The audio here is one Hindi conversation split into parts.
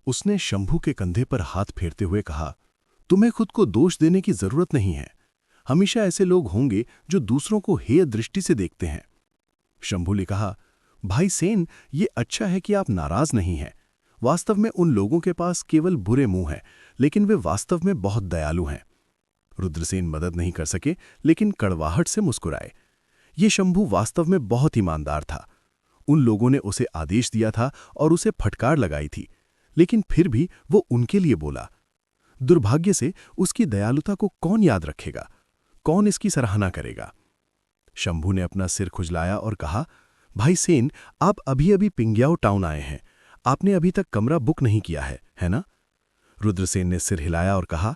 उसने शंभू के कंधे पर हाथ फेरते हुए कहा, तुम्हें खुद को दोष देने की जरूरत नहीं है। हमेशा ऐसे लोग होंगे जो दूसरों को हेय दृष्टि से देखते हैं। शंभू ने कहा, भाई सेन, ये अच्छा है कि आप नाराज नहीं हैं। वास्तव में उन लोगों के पास केवल बुरे मुंह हैं, लेकिन वे वास्तव में बहुत दयालु हैं। रुद्रसेन मदद नहीं कर सके, लेकिन कड़वाहट से मुस्कुराए। ये शंभू वास्तव में बहुत ईमानदार था। उन लोगों ने उसे आदेश दिया था और उसे फटकार लगाई थी, लेकिन फिर भी वो उनके लिए बोला। दुर्भाग्य से उसकी दयालुता को कौन याद रखेगा, कौन इसकी सराहना करेगा। शंभू ने अपना सिर खुजलाया और कहा, भाई सेन, आप अभी अभी पिंग्याओ टाउन आए हैं। आपने अभी तक कमरा बुक नहीं किया है ना? रुद्रसेन ने सिर हिलाया और कहा,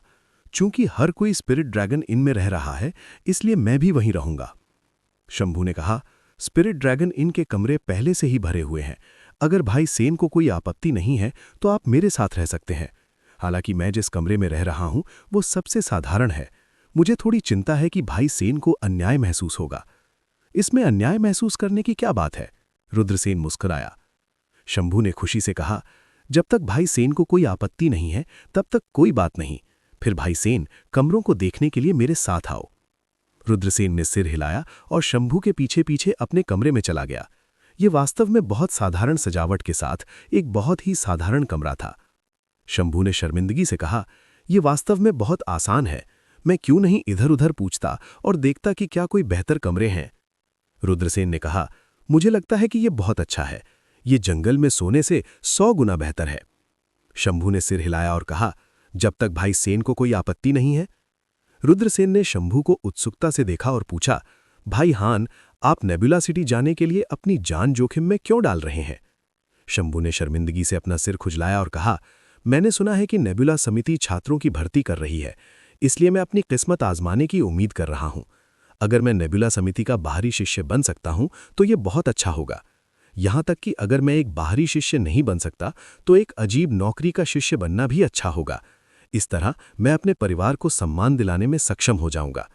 चूंकि हर कोई स्पिरिट ड्रैगन इन में रह रहा है, इसलिए मैं भी वहीं रहूंगा। शंभू ने कहा, स्पिरिट ड्रैगन इन के कमरे पहले से ही भरे हुए हैं। अगर भाई सेन को कोई आपत्ति नहीं है तो आप मेरे साथ रह सकते हैं। हालांकि मैं जिस कमरे में रह रहा हूं वो सबसे साधारण है। मुझे थोड़ी चिंता है कि भाई सेन को अन्याय महसूस होगा। इसमें अन्याय महसूस करने की क्या बात है? रुद्रसेन मुस्कुराया। शंभू ने खुशी से कहा, जब तक भाई सेन को कोई आपत्ति नहीं है तब तक कोई बात नहीं। फिर भाई सेन, कमरों को देखने के लिए मेरे साथ आओ। रुद्रसेन ने सिर हिलाया और शंभू के पीछे पीछे अपने कमरे में चला गया। ये वास्तव में बहुत साधारण सजावट के साथ एक बहुत ही साधारण कमरा था। शंभू ने शर्मिंदगी से कहा, यह वास्तव में बहुत आसान है। मैं क्यों नहीं इधर उधर पूछता और देखता कि क्या कोई बेहतर कमरे हैं? रुद्रसेन ने कहा, मुझे लगता है कि यह बहुत अच्छा है। ये जंगल में सोने से 100 गुना बेहतर है। शंभू ने सिर हिलाया और कहा, जब तक भाई सेन को कोई आपत्ति नहीं है। रुद्रसेन ने शंभू को उत्सुकता से देखा और पूछा, भाई हान, आप नेबुला सिटी जाने के लिए अपनी जान जोखिम में क्यों डाल रहे हैं? शंभू ने शर्मिंदगी से अपना सिर खुजलाया और कहा, मैंने सुना है कि नेबुला समिति छात्रों की भर्ती कर रही है, इसलिए मैं अपनी किस्मत आजमाने की उम्मीद कर रहा हूं। अगर मैं नेबुला समिति का बाहरी शिष्य बन सकता हूं तो यह बहुत अच्छा होगा। यहां तक कि अगर मैं एक बाहरी शिष्य नहीं बन सकता तो एक अजीब नौकरी का शिष्य बनना भी अच्छा होगा। इस तरह मैं अपने परिवार को सम्मान दिलाने में सक्षम हो जाऊंगा।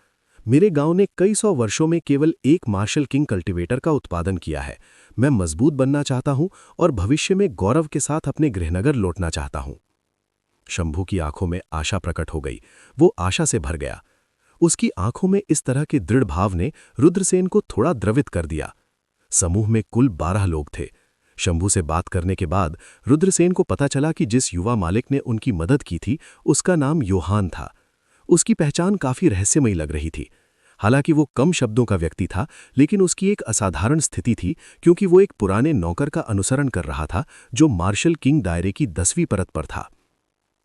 मेरे गांव ने कई 100 वर्षों में केवल एक मार्शल किंग कल्टीवेटर का उत्पादन किया है। मैं मजबूत बनना चाहता हूं और भविष्य में गौरव के साथ अपने गृहनगर लौटना चाहता हूं। शंभू की आंखों में आशा प्रकट हो गई। वो आशा से भर गया। उसकी आंखों में इस तरह के दृढ़ भाव ने रुद्रसेन को थोड़ा द्रवित कर दिया। समूह में कुल 12 लोग थे। शंभू से बात करने के बाद रुद्रसेन को पता चला कि जिस युवा मालिक ने उनकी मदद की थी उसका नाम योहान था। उसकी पहचान काफी रहस्यमयी लग रही थी। हालांकि वो कम शब्दों का व्यक्ति था, लेकिन उसकी एक असाधारण स्थिति थी, क्योंकि वो एक पुराने नौकर का अनुसरण कर रहा था जो मार्शल किंग दायरे की 10वीं परत पर था।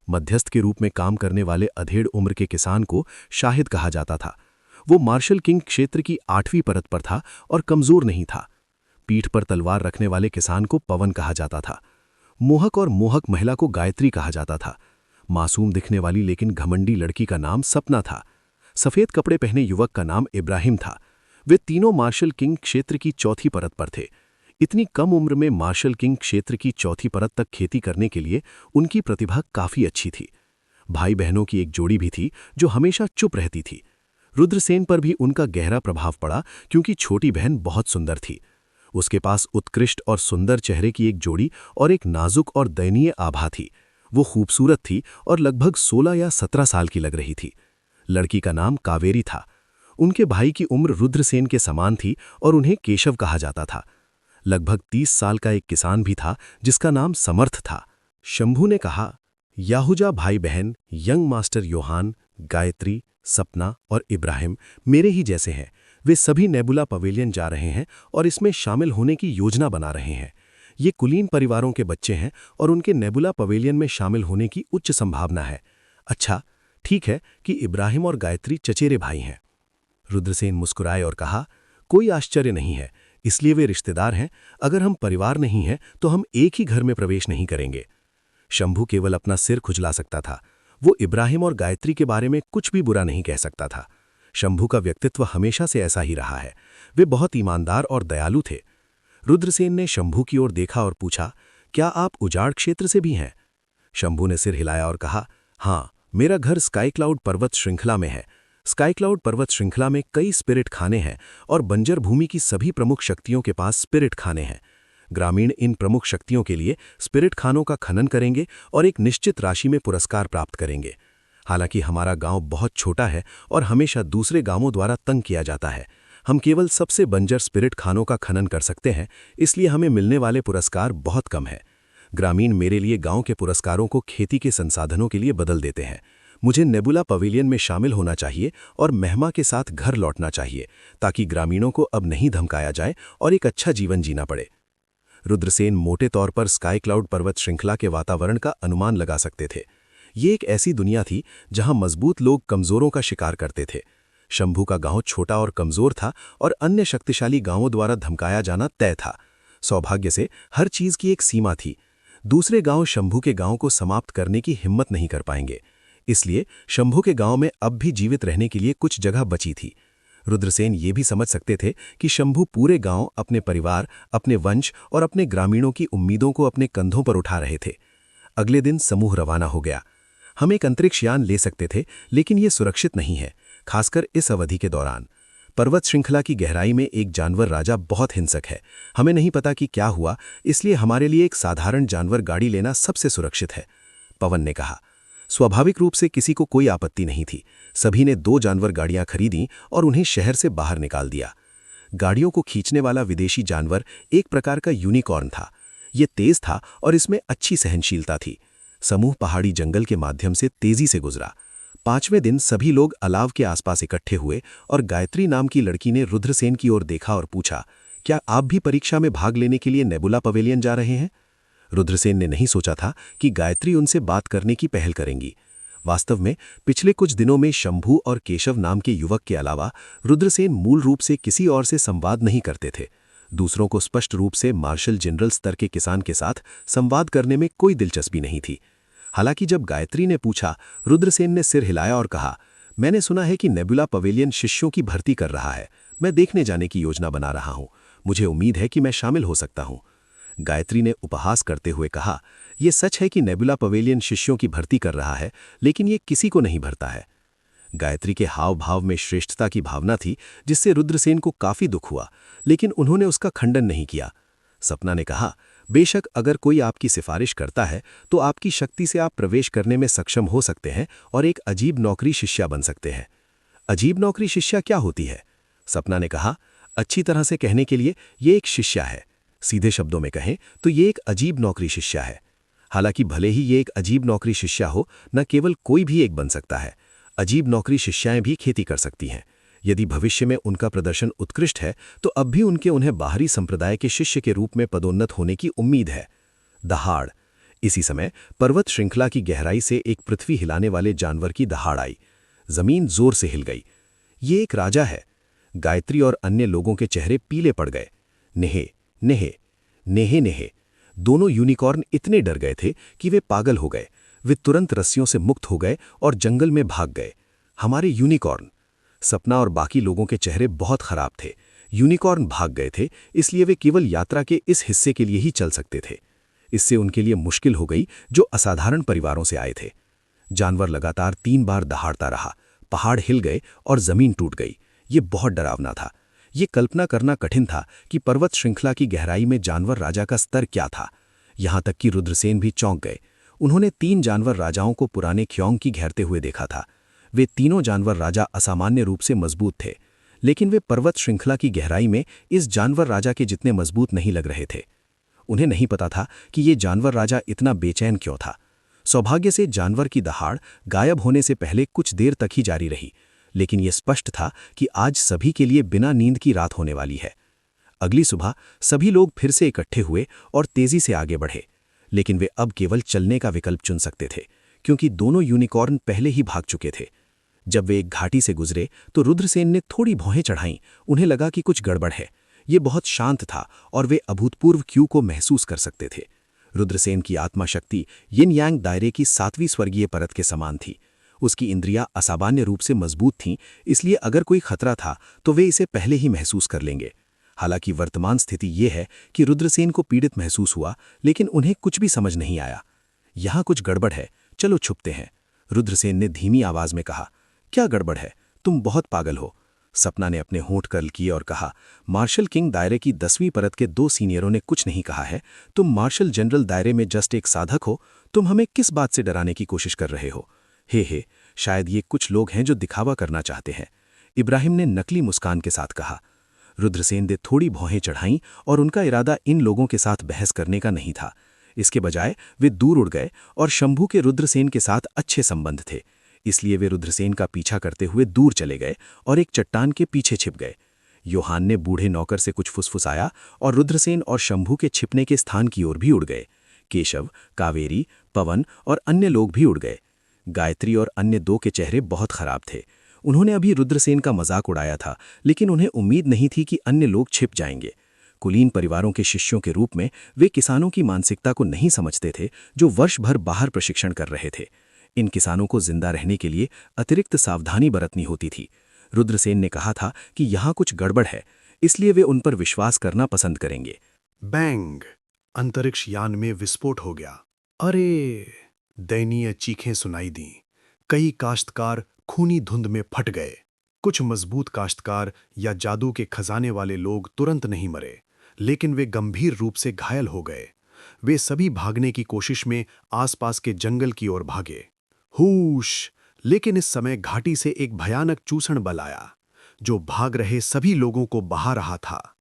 मध्यस्थ के रूप में काम करने वाले अधेड़ उम्र के किसान को शाहिद कहा जाता था। वो मार्शल किंग क्षेत्र की 8वीं परत पर था और कमजोर नहीं था। पीठ पर तलवार रखने वाले किसान को पवन कहा जाता था। मोहक और मोहक महिला को गायत्री कहा जाता था। मासूम दिखने वाली लेकिन घमंडी लड़की का नाम सपना था। सफेद कपड़े पहने युवक का नाम इब्राहिम था। वे तीनों मार्शल किंग क्षेत्र की 4थी परत पर थे। इतनी कम उम्र में मार्शल किंग क्षेत्र की 4थी परत तक खेती करने के लिए उनकी प्रतिभा काफी अच्छी थी। भाई बहनों की एक जोड़ी भी थी जो हमेशा चुप रहती थी। रुद्रसेन पर भी उनका गहरा प्रभाव पड़ा, क्योंकि छोटी बहन बहुत सुंदर थी। उसके पास उत्कृष्ट और सुंदर चेहरे की एक जोड़ी और एक नाजुक और दयनीय आभा थी। वो खूबसूरत थी और लगभग 16 या 17 साल की लग रही थी। लड़की का नाम कावेरी था। उनके भाई की उम्र रुद्रसेन के समान थी और उन्हें केशव कहा जाता था। लगभग 30 साल का एक किसान भी था जिसका नाम समर्थ था। शंभू ने कहा, याहुजा भाई बहन यंग मास्टर योहान, गायत्री, सपना और इब्राहिम मेरे ही जैसे हैं। वे सभी नेबुला पवेलियन जा रहे हैं और इसमें शामिल होने की योजना बना रहे हैं। ये कुलीन परिवारों के बच्चे हैं और उनके नेबुला पवेलियन में शामिल होने की उच्च संभावना है। अच्छा, ठीक है कि इब्राहिम और गायत्री चचेरे भाई हैं। रुद्रसेन मुस्कुराए और कहा, कोई आश्चर्य नहीं है, इसलिए वे रिश्तेदार हैं। अगर हम परिवार नहीं हैं तो हम एक ही घर में प्रवेश नहीं करेंगे। शंभू केवल अपना सिर खुजला सकता था। वो इब्राहिम और गायत्री के बारे में कुछ भी बुरा नहीं कह सकता था। शंभू का व्यक्तित्व हमेशा से ऐसा ही रहा है। वे बहुत ईमानदार और दयालु थे। रुद्रसेन ने शंभू की ओर देखा और पूछा, क्या आप उजाड़ क्षेत्र से भी हैं? शंभू ने सिर हिलाया और कहा, हाँ, मेरा घर स्काई क्लाउड पर्वत श्रृंखला में है। स्काई क्लाउड पर्वत श्रृंखला में कई स्पिरिट खाने हैं और बंजर भूमि की सभी प्रमुख शक्तियों के पास स्पिरिट खाने हैं। ग्रामीण इन प्रमुख शक्तियों के लिए स्पिरिट खानों का खनन करेंगे और एक निश्चित राशि में पुरस्कार प्राप्त करेंगे। हालांकि हमारा गांव बहुत छोटा है और हमेशा दूसरे गांवों द्वारा तंग किया जाता है। हम केवल सबसे बंजर स्पिरिट खानों का खनन कर सकते हैं, इसलिए हमें मिलने वाले पुरस्कार बहुत कम है। ग्रामीण मेरे लिए गांव के पुरस्कारों को खेती के संसाधनों के लिए बदल देते हैं। मुझे नेबुला पवेलियन में शामिल होना चाहिए और महिमा के साथ घर लौटना चाहिए, ताकि ग्रामीणों को अब नहीं धमकाया जाए और एक अच्छा जीवन जीना पड़े। रुद्रसेन मोटे तौर पर स्काई क्लाउड पर्वत श्रृंखला के वातावरण का अनुमान लगा सकते थे। ये एक ऐसी दुनिया थी जहां मजबूत लोग कमजोरों का शिकार करते थे। शंभू का गांव छोटा और कमजोर था और अन्य शक्तिशाली गांवों द्वारा धमकाया जाना तय था। सौभाग्य से हर चीज की एक सीमा थी। दूसरे गांव शंभू के गांव को समाप्त करने की हिम्मत नहीं कर पाएंगे, इसलिए शंभू के गांव में अब भी जीवित रहने के लिए कुछ जगह बची थी। रुद्रसेन ये भी समझ सकते थे कि शंभू पूरे गांव, अपने परिवार, अपने वंश और अपने ग्रामीणों की उम्मीदों को अपने कंधों पर उठा रहे थे। अगले दिन समूह रवाना हो गया। हम एक अंतरिक्ष यान ले सकते थे, लेकिन ये सुरक्षित नहीं है, खासकर इस अवधि के दौरान। पर्वत श्रृंखला की गहराई में एक जानवर राजा बहुत हिंसक है। हमें नहीं पता कि क्या हुआ, इसलिए हमारे लिए एक साधारण जानवर गाड़ी लेना सबसे सुरक्षित है, पवन ने कहा। स्वाभाविक रूप से किसी को कोई आपत्ति नहीं थी। सभी ने 2 जानवर गाड़ियां खरीदी और उन्हें शहर से बाहर निकाल दिया। गाड़ियों को खींचने वाला विदेशी जानवर एक प्रकार का यूनिकॉर्न था। ये तेज था और इसमें अच्छी सहनशीलता थी। समूह पहाड़ी जंगल के माध्यम से तेजी से गुजरा। 5वें दिन सभी लोग अलाव के आसपास इकट्ठे हुए और गायत्री नाम की लड़की ने रुद्रसेन की ओर देखा और पूछा, क्या आप भी परीक्षा में भाग लेने के लिए नेबुला पवेलियन जा रहे हैं? रुद्रसेन ने नहीं सोचा था कि गायत्री उनसे बात करने की पहल करेंगी। वास्तव में पिछले कुछ दिनों में शंभू और केशव नाम के युवक के अलावा रुद्रसेन मूल रूप से किसी और से संवाद नहीं करते थे। दूसरों को स्पष्ट रूप से मार्शल जनरल स्तर के किसान के साथ संवाद करने में कोई दिलचस्पी नहीं थी। हालांकि जब गायत्री ने पूछा, रुद्रसेन ने सिर हिलाया और कहा, मैंने सुना है कि नेबुला पवेलियन शिष्यों की भर्ती कर रहा है। मैं देखने जाने की योजना बना रहा हूं। मुझे उम्मीद है कि मैं शामिल हो सकता हूं। गायत्री ने उपहास करते हुए कहा, यह सच है कि नेबुला पवेलियन शिष्यों की भर्ती कर रहा है, लेकिन यह किसी को नहीं भरता है। गायत्री के हाव भाव में श्रेष्ठता की भावना थी, जिससे रुद्रसेन को काफी दुख हुआ, लेकिन उन्होंने उसका खंडन नहीं किया। सपना ने कहा, बेशक अगर कोई आपकी सिफारिश करता है तो आपकी शक्ति से आप प्रवेश करने में सक्षम हो सकते हैं और एक अजीब नौकरी शिष्या बन सकते हैं। अजीब नौकरी शिष्या क्या होती है? सपना ने कहा, अच्छी तरह से कहने के लिए ये एक शिष्या है। सीधे शब्दों में कहें तो ये एक अजीब नौकरी शिष्या है। हालांकि भले ही ये एक अजीब नौकरी शिष्या हो, न केवल कोई भी एक बन सकता है। अजीब नौकरी शिष्याएं भी खेती कर सकती हैं। यदि भविष्य में उनका प्रदर्शन उत्कृष्ट है तो अब भी उन्हें बाहरी संप्रदाय के शिष्य के रूप में पदोन्नत होने की उम्मीद है। दहाड़। इसी समय पर्वत श्रृंखला की गहराई से एक पृथ्वी हिलाने वाले जानवर की दहाड़ आई। जमीन जोर से हिल गई। ये एक राजा है। गायत्री और अन्य लोगों के चेहरे पीले पड़ गए। नेहे नेहे नेहे नेहे। दोनों यूनिकॉर्न इतने डर गए थे कि वे पागल हो गए। वे तुरंत रस्सियों से मुक्त हो गए और जंगल में भाग गए। हमारे यूनिकॉर्न। सपना और बाकी लोगों के चेहरे बहुत खराब थे। यूनिकॉर्न भाग गए थे, इसलिए वे केवल यात्रा के इस हिस्से के लिए ही चल सकते थे। इससे उनके लिए मुश्किल हो गई, जो असाधारण परिवारों से आए थे। जानवर लगातार 3 बार दहाड़ता रहा। पहाड़ हिल गए और जमीन टूट गई। ये बहुत डरावना था। ये कल्पना करना कठिन था कि पर्वत श्रृंखला की गहराई में जानवर राजा का स्तर क्या था। यहां तक कि रुद्रसेन भी चौंक गए। उन्होंने 3 जानवर राजाओं को पुराने ख्योंग की घेरते हुए देखा था। वे तीनों जानवर राजा असामान्य रूप से मजबूत थे, लेकिन वे पर्वत श्रृंखला की गहराई में इस जानवर राजा के जितने मजबूत नहीं लग रहे थे। उन्हें नहीं पता था कि ये जानवर राजा इतना बेचैन क्यों था। सौभाग्य से जानवर की दहाड़ गायब होने से पहले कुछ देर तक ही जारी रही, लेकिन यह स्पष्ट था कि आज सभी के लिए बिना नींद की रात होने वाली है। अगली सुबह सभी लोग फिर से इकट्ठे हुए और तेजी से आगे बढ़े, लेकिन वे अब केवल चलने का विकल्प चुन सकते थे, क्योंकि दोनों यूनिकॉर्न पहले ही भाग चुके थे। जब वे एक घाटी से गुजरे तो रुद्रसेन ने थोड़ी भौहें चढ़ाईं। उन्हें लगा कि कुछ गड़बड़ है। ये बहुत शांत था और वे अभूतपूर्व क्यू को महसूस कर सकते थे। रुद्रसेन की आत्मा शक्ति यिन यांग दायरे की 7वीं स्वर्गीय परत के समान थी। उसकी इंद्रियां असामान्य रूप से मजबूत थीं, इसलिए अगर कोई खतरा था तो वे इसे पहले ही महसूस कर लेंगे। हालांकि वर्तमान स्थिति ये है कि रुद्रसेन को पीड़ित महसूस हुआ, लेकिन उन्हें कुछ भी समझ नहीं आया। यहां कुछ गड़बड़ है, चलो छुपते हैं, रुद्रसेन ने धीमी आवाज में कहा। क्या गड़बड़ है? तुम बहुत पागल हो। सपना ने अपने होंठ कर्ल किए और कहा, मार्शल किंग दायरे की 10वीं परत के 2 सीनियरों ने कुछ नहीं कहा है। तुम मार्शल जनरल दायरे में जस्ट एक साधक हो। तुम हमें किस बात से डराने की कोशिश कर रहे हो? हे, शायद ये कुछ लोग हैं जो दिखावा करना चाहते हैं, इब्राहिम ने नकली मुस्कान के साथ कहा। रुद्रसेन ने थोड़ी भौहें चढ़ाईं और उनका इरादा इन लोगों के साथ बहस करने का नहीं था। इसके बजाय वे दूर उड़ गए और शंभू के रुद्रसेन के साथ अच्छे संबंध थे, इसलिए वे रुद्रसेन का पीछा करते हुए दूर चले गए और एक चट्टान के पीछे छिप गए। योहान ने बूढ़े नौकर से कुछ फुसफुसाया और रुद्रसेन और शंभू के छिपने के स्थान की ओर भी उड़ गए। केशव, कावेरी, पवन और अन्य लोग भी उड़ गए। गायत्री और अन्य 2 के चेहरे बहुत खराब थे। उन्होंने अभी रुद्रसेन का मजाक उड़ाया था, लेकिन उन्हें उम्मीद नहीं थी कि अन्य लोग छिप जाएंगे। कुलीन परिवारों के शिष्यों के रूप में वे किसानों की मानसिकता को नहीं समझते थे, जो वर्ष भर बाहर प्रशिक्षण कर रहे थे। इन किसानों को जिंदा रहने के लिए अतिरिक्त सावधानी बरतनी होती थी। रुद्रसेन ने कहा था कि यहाँ कुछ गड़बड़ है, इसलिए वे उन पर विश्वास करना पसंद करेंगे। बैंग! अंतरिक्ष यान में विस्फोट हो गया। अरे! दयनीय चीखें सुनाई दीं। कई काश्तकार खूनी धुंध में फट गए। कुछ मजबूत काश्तकार या जादू के खजाने वाले लोग तुरंत नहीं मरे, लेकिन वे गंभीर रूप से घायल हो गए। वे सभी भागने की कोशिश में आसपास के जंगल की ओर भागे। हूश! लेकिन इस समय घाटी से एक भयानक चूसण बल आया, जो भाग रहे सभी लोगों को बहा रहा था।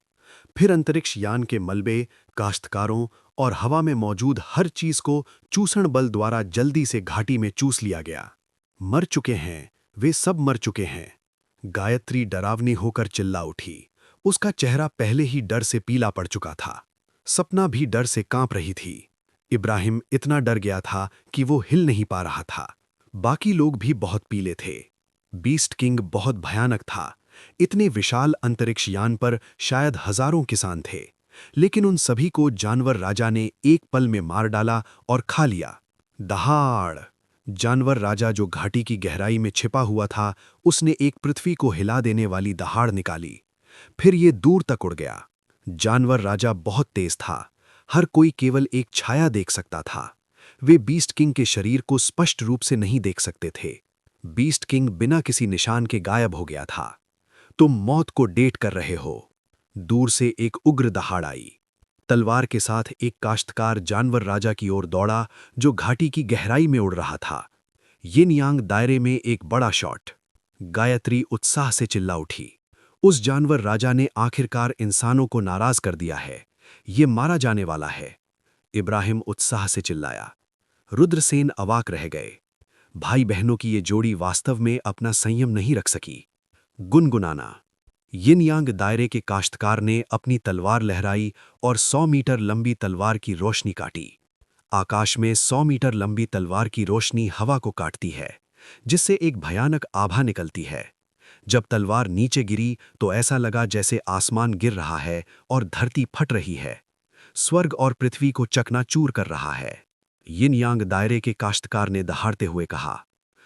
फिर अंतरिक्ष यान के मलबे, काश्तकारों और हवा में मौजूद हर चीज को चूसण बल द्वारा जल्दी से घाटी में चूस लिया गया। मर चुके हैं, वे सब मर चुके हैं। गायत्री डरावनी होकर चिल्ला उठी। उसका चेहरा पहले ही डर से पीला पड़ चुका था। सपना भी डर से कांप रही थी। इब्राहिम इतना डर गया था कि वो हिल नहीं पा रहा था। बाकी लोग भी बहुत पीले थे। बीस्ट किंग बहुत भयानक था। इतने विशाल अंतरिक्ष यान पर शायद हजारों किसान थे, लेकिन उन सभी को जानवर राजा ने एक पल में मार डाला और खा लिया। दहाड़! जानवर राजा, जो घाटी की गहराई में छिपा हुआ था, उसने एक पृथ्वी को हिला देने वाली दहाड़ निकाली। फिर ये दूर तक उड़ गया। जानवर राजा बहुत तेज था। हर कोई केवल एक छाया देख सकता था। वे बीस्ट किंग के शरीर को स्पष्ट रूप से नहीं देख सकते थे। बीस्ट किंग बिना किसी निशान के गायब हो गया था। तुम मौत को डेट कर रहे हो। दूर से एक उग्र दहाड़ आई। तलवार के साथ एक काश्तकार जानवर राजा की ओर दौड़ा, जो घाटी की गहराई में उड़ रहा था। यिन यांग दायरे में एक बड़ा शॉट। गायत्री उत्साह से चिल्ला उठी। उस जानवर राजा ने आखिरकार इंसानों को नाराज कर दिया है। ये मारा जाने वाला है। इब्राहिम उत्साह से चिल्लाया। रुद्रसेन अवाक रह गए। भाई बहनों की ये जोड़ी वास्तव में अपना संयम नहीं रख सकी। गुनगुनाना। यिन यांग दायरे के काश्तकार ने अपनी तलवार लहराई और 100 मीटर लंबी तलवार की रोशनी काटी। आकाश में 100 मीटर लंबी तलवार की रोशनी हवा को काटती है, जिससे एक भयानक आभा निकलती है। जब तलवार नीचे गिरी तो ऐसा लगा जैसे आसमान गिर रहा है और धरती फट रही है। स्वर्ग और पृथ्वी को चकनाचूर कर रहा है। यिन यांग दायरे के काश्तकार ने दहाड़ते हुए कहा।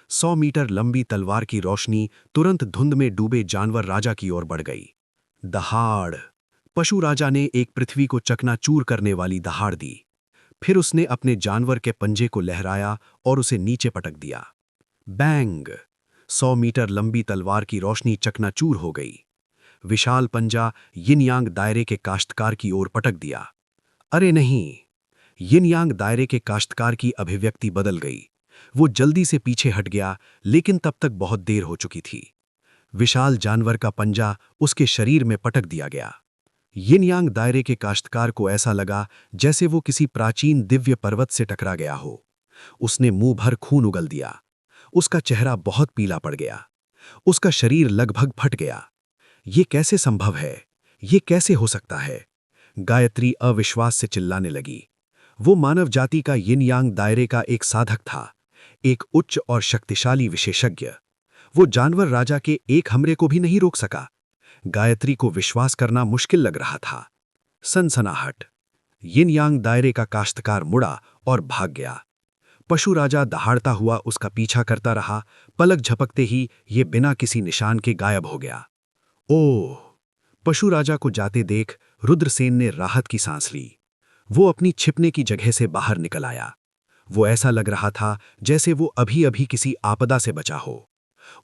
100 मीटर लंबी तलवार की रोशनी तुरंत धुंध में डूबे जानवर राजा की ओर बढ़ गई। दहाड़! पशु राजा ने एक पृथ्वी को चकनाचूर करने वाली दहाड़ दी। फिर उसने अपने जानवर के पंजे को लहराया और उसे नीचे पटक दिया। बैंग! 100 मीटर लंबी तलवार की रोशनी चकनाचूर हो गई। विशाल पंजा यिन यांग दायरे के काश्तकार की ओर पटक दिया। अरे नहीं! यिन यांग दायरे के काश्तकार की अभिव्यक्ति बदल गई। वो जल्दी से पीछे हट गया, लेकिन तब तक बहुत देर हो चुकी थी। विशाल जानवर का पंजा उसके शरीर में पटक दिया गया। यिन यांग दायरे के काश्तकार को ऐसा लगा जैसे वो किसी प्राचीन दिव्य पर्वत से टकरा गया हो। उसने मुंह भर खून उगल दिया। उसका चेहरा बहुत पीला पड़ गया। उसका शरीर लगभग फट गया। ये कैसे संभव है? ये कैसे हो सकता है? गायत्री अविश्वास से चिल्लाने लगी। वो मानव जाति का यिन यांग दायरे का एक साधक था, एक उच्च और शक्तिशाली विशेषज्ञ। वो जानवर राजा के एक हमले को भी नहीं रोक सका। गायत्री को विश्वास करना मुश्किल लग रहा था। सनसनाहट! यिन यांग दायरे का काश्तकार मुड़ा और भाग गया। पशु राजा दहाड़ता हुआ उसका पीछा करता रहा। पलक झपकते ही ये बिना किसी निशान के गायब हो गया। ओह! पशु राजा को जाते देख रुद्रसेन ने राहत की सांस ली। वो अपनी छिपने की जगह से बाहर निकल आया। वो ऐसा लग रहा था जैसे वो अभी-अभी किसी आपदा से बचा हो।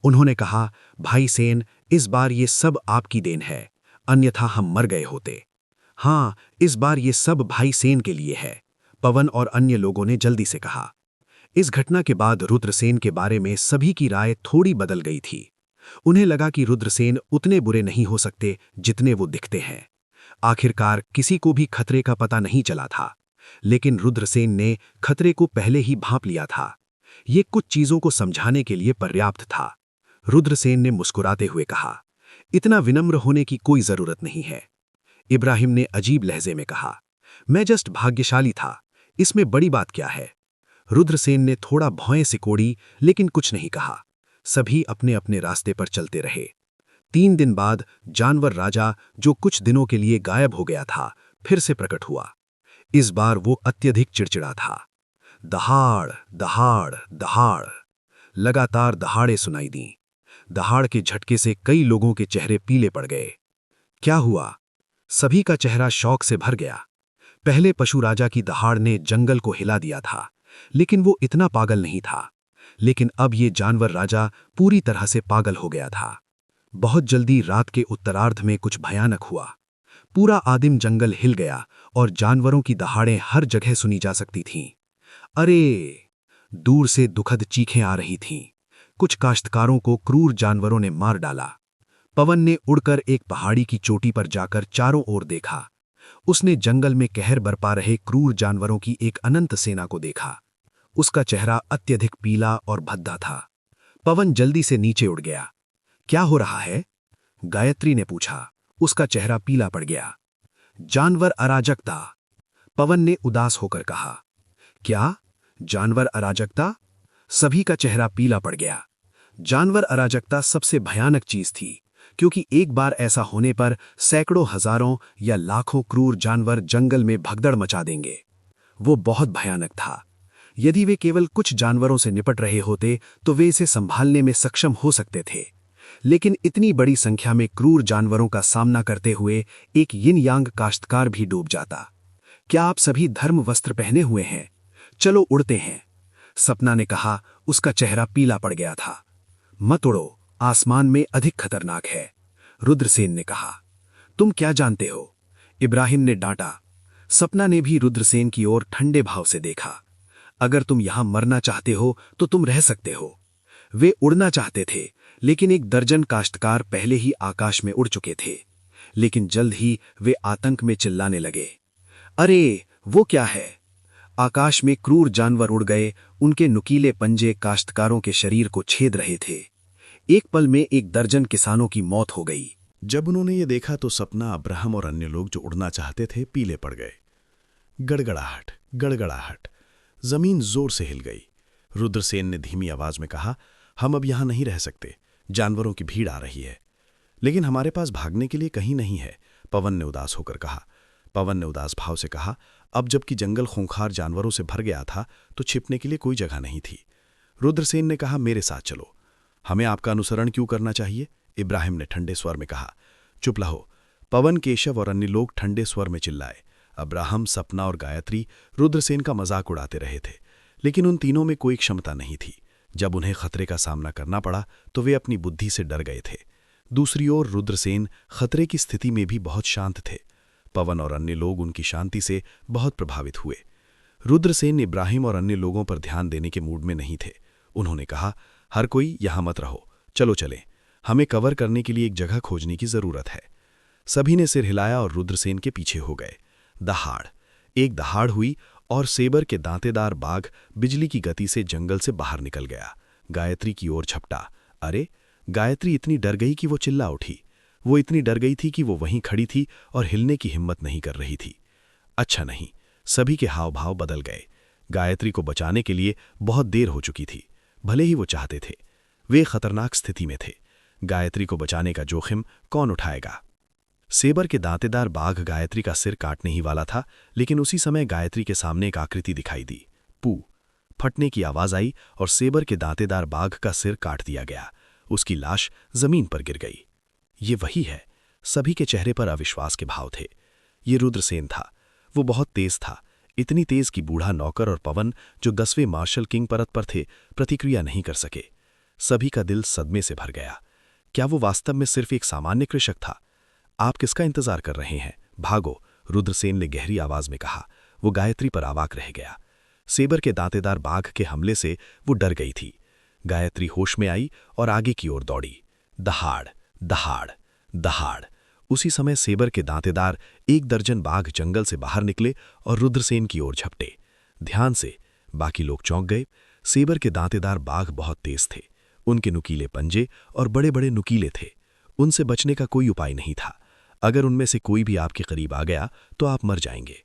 उन्होंने कहा, भाई सेन, इस बार ये सब आपकी देन है, अन्यथा हम मर गए होते। हाँ, इस बार ये सब भाई सेन के लिए है, पवन और अन्य लोगों ने जल्दी से कहा। इस घटना के बाद रुद्रसेन के बारे में सभी की राय थोड़ी बदल गई थी। उन्हें लगा कि रुद्रसेन उतने बुरे नहीं हो सकते जितने वो दिखते हैं। आखिरकार किसी को भी खतरे का पता नहीं चला था, लेकिन रुद्रसेन ने खतरे को पहले ही भांप लिया था। ये कुछ चीजों को समझाने के लिए पर्याप्त था। रुद्रसेन ने मुस्कुराते हुए कहा, इतना विनम्र होने की कोई जरूरत नहीं है। इब्राहिम ने अजीब लहजे में कहा, मैं जस्ट भाग्यशाली था, इसमें बड़ी बात क्या है। रुद्रसेन ने थोड़ा भौएं सिकोड़ी, लेकिन कुछ नहीं कहा। सभी अपने अपने रास्ते पर चलते रहे। 3 दिन बाद जानवर राजा, जो कुछ दिनों के लिए गायब हो गया था, फिर से प्रकट हुआ। इस बार वो अत्यधिक चिड़चिड़ा था। दहाड़ दहाड़ दहाड़, लगातार दहाड़े सुनाई दीं। दहाड़ के झटके से कई लोगों के चेहरे पीले पड़ गए। क्या हुआ? सभी का चेहरा शौक से भर गया। पहले पशु राजा की दहाड़ ने जंगल को हिला दिया था, लेकिन वो इतना पागल नहीं था। लेकिन अब ये जानवर राजा पूरी तरह से पागल हो गया था। बहुत जल्दी रात के उत्तरार्ध में कुछ भयानक हुआ। पूरा आदिम जंगल हिल गया और जानवरों की दहाड़ें हर जगह सुनी जा सकती थीं। अरे! दूर से दुखद चीखें आ रही थीं। कुछ काश्तकारों को क्रूर जानवरों ने मार डाला। पवन ने उड़कर एक पहाड़ी की चोटी पर जाकर चारों ओर देखा। उसने जंगल में कहर बरपा रहे क्रूर जानवरों की एक अनंत सेना को देखा। उसका चेहरा अत्यधिक पीला और भद्दा था। पवन जल्दी से नीचे उड़ गया। क्या हो रहा है? गायत्री ने पूछा। उसका चेहरा पीला पड़ गया। जानवर अराजकता, पवन ने उदास होकर कहा। क्या? जानवर अराजकता? सभी का चेहरा पीला पड़ गया। जानवर अराजकता सबसे भयानक चीज थी, क्योंकि एक बार ऐसा होने पर सैकड़ों, हजारों या लाखों क्रूर जानवर जंगल में भगदड़ मचा देंगे। वो बहुत भयानक था। यदि वे केवल कुछ जानवरों से निपट रहे होते तो वे इसे संभालने में सक्षम हो सकते थे, लेकिन इतनी बड़ी संख्या में क्रूर जानवरों का सामना करते हुए एक यिन यांग काश्तकार भी डूब जाता। क्या आप सभी धर्म वस्त्र पहने हुए हैं? चलो उड़ते हैं, सपना ने कहा। उसका चेहरा पीला पड़ गया था। मत उड़ो, आसमान में अधिक खतरनाक है, रुद्रसेन ने कहा। तुम क्या जानते हो? इब्राहिम ने डांटा। सपना ने भी रुद्रसेन की ओर ठंडे भाव से देखा। अगर तुम यहां मरना चाहते हो तो तुम रह सकते हो। वे उड़ना चाहते थे, लेकिन 1 दर्जन काश्तकार पहले ही आकाश में उड़ चुके थे। लेकिन जल्द ही वे आतंक में चिल्लाने लगे। अरे, वो क्या है? आकाश में क्रूर जानवर उड़ गए। उनके नुकीले पंजे काश्तकारों के शरीर को छेद रहे थे। एक पल में 1 दर्जन किसानों की मौत हो गई। जब उन्होंने ये देखा तो सपना, अब्राहम और अन्य लोग जो उड़ना चाहते थे पीले पड़ गए। गड़गड़ाहट, गड़गड़ाहट, जमीन जोर से हिल गई। रुद्रसेन ने धीमी आवाज में कहा, हम अब यहां नहीं रह सकते, जानवरों की भीड़ आ रही है। लेकिन हमारे पास भागने के लिए कहीं नहीं है, पवन ने उदास होकर कहा। पवन ने उदास भाव से कहा, अब जबकि जंगल खूंखार जानवरों से भर गया था तो छिपने के लिए कोई जगह नहीं थी। रुद्रसेन ने कहा, मेरे साथ चलो। हमें आपका अनुसरण क्यों करना चाहिए? इब्राहिम ने ठंडे स्वर में कहा। चुप रहो, पवन, केशव और अन्य लोग ठंडे स्वर में चिल्लाए। अब्राहम, सपना और गायत्री रुद्रसेन का मजाक उड़ाते रहे थे, लेकिन उन तीनों में कोई क्षमता नहीं थी। जब उन्हें खतरे का सामना करना पड़ा तो वे अपनी बुद्धि से डर गए थे। दूसरी ओर रुद्रसेन खतरे की स्थिति में भी बहुत शांत थे। पवन और अन्य लोग उनकी शांति से बहुत प्रभावित हुए। रुद्रसेन इब्राहिम और अन्य लोगों पर ध्यान देने के मूड में नहीं थे। उन्होंने कहा, हर कोई यहां मत रहो, चलो चलें, हमें कवर करने के लिए एक जगह खोजने की जरूरत है। सभी ने सिर हिलाया और रुद्रसेन के पीछे हो गए। दहाड़, एक दहाड़ हुई और सेबर के दांतेदार बाघ बिजली की गति से जंगल से बाहर निकल गया। गायत्री की ओर झपटा। अरे! गायत्री इतनी डर गई कि वो चिल्ला उठी। वो इतनी डर गई थी कि वो वहीं खड़ी थी और हिलने की हिम्मत नहीं कर रही थी। अच्छा नहीं, सभी के हाव भाव बदल गए। गायत्री को बचाने के लिए बहुत देर हो चुकी थी, भले ही वो चाहते थे। वे खतरनाक स्थिति में थे। गायत्री को बचाने का जोखिम कौन उठाएगा? सेबर के दांतेदार बाघ गायत्री का सिर काटने ही वाला था, लेकिन उसी समय गायत्री के सामने एक आकृति दिखाई दी। पू फटने की आवाज आई और सेबर के दांतेदार बाघ का सिर काट दिया गया। उसकी लाश जमीन पर गिर गई। ये वही है। सभी के चेहरे पर अविश्वास के भाव थे। ये रुद्रसेन था। वो बहुत तेज था, इतनी तेज कि बूढ़ा नौकर और पवन, जो 10वें मार्शल किंग परत पर थे, प्रतिक्रिया नहीं कर सके। सभी का दिल सदमे से भर गया। क्या वो वास्तव में सिर्फ एक सामान्य कृषक था? आप किसका इंतजार कर रहे हैं? भागो, रुद्रसेन ने गहरी आवाज में कहा। वो गायत्री पर अवाक रह गया। सेबर के दांतेदार बाघ के हमले से वो डर गई थी। गायत्री होश में आई और आगे की ओर दौड़ी। दहाड़, दहाड़, दहाड़। उसी समय सेबर के दांतेदार 1 दर्जन बाघ जंगल से बाहर निकले और रुद्रसेन की ओर झपटे। ध्यान से, बाकी लोग चौंक गए। सेबर के दांतेदार बाघ बहुत तेज थे। उनके नुकीले पंजे और बड़े बड़े नुकीले थे। उनसे बचने का कोई उपाय नहीं था। अगर उनमें से कोई भी आपके करीब आ गया तो आप मर जाएंगे।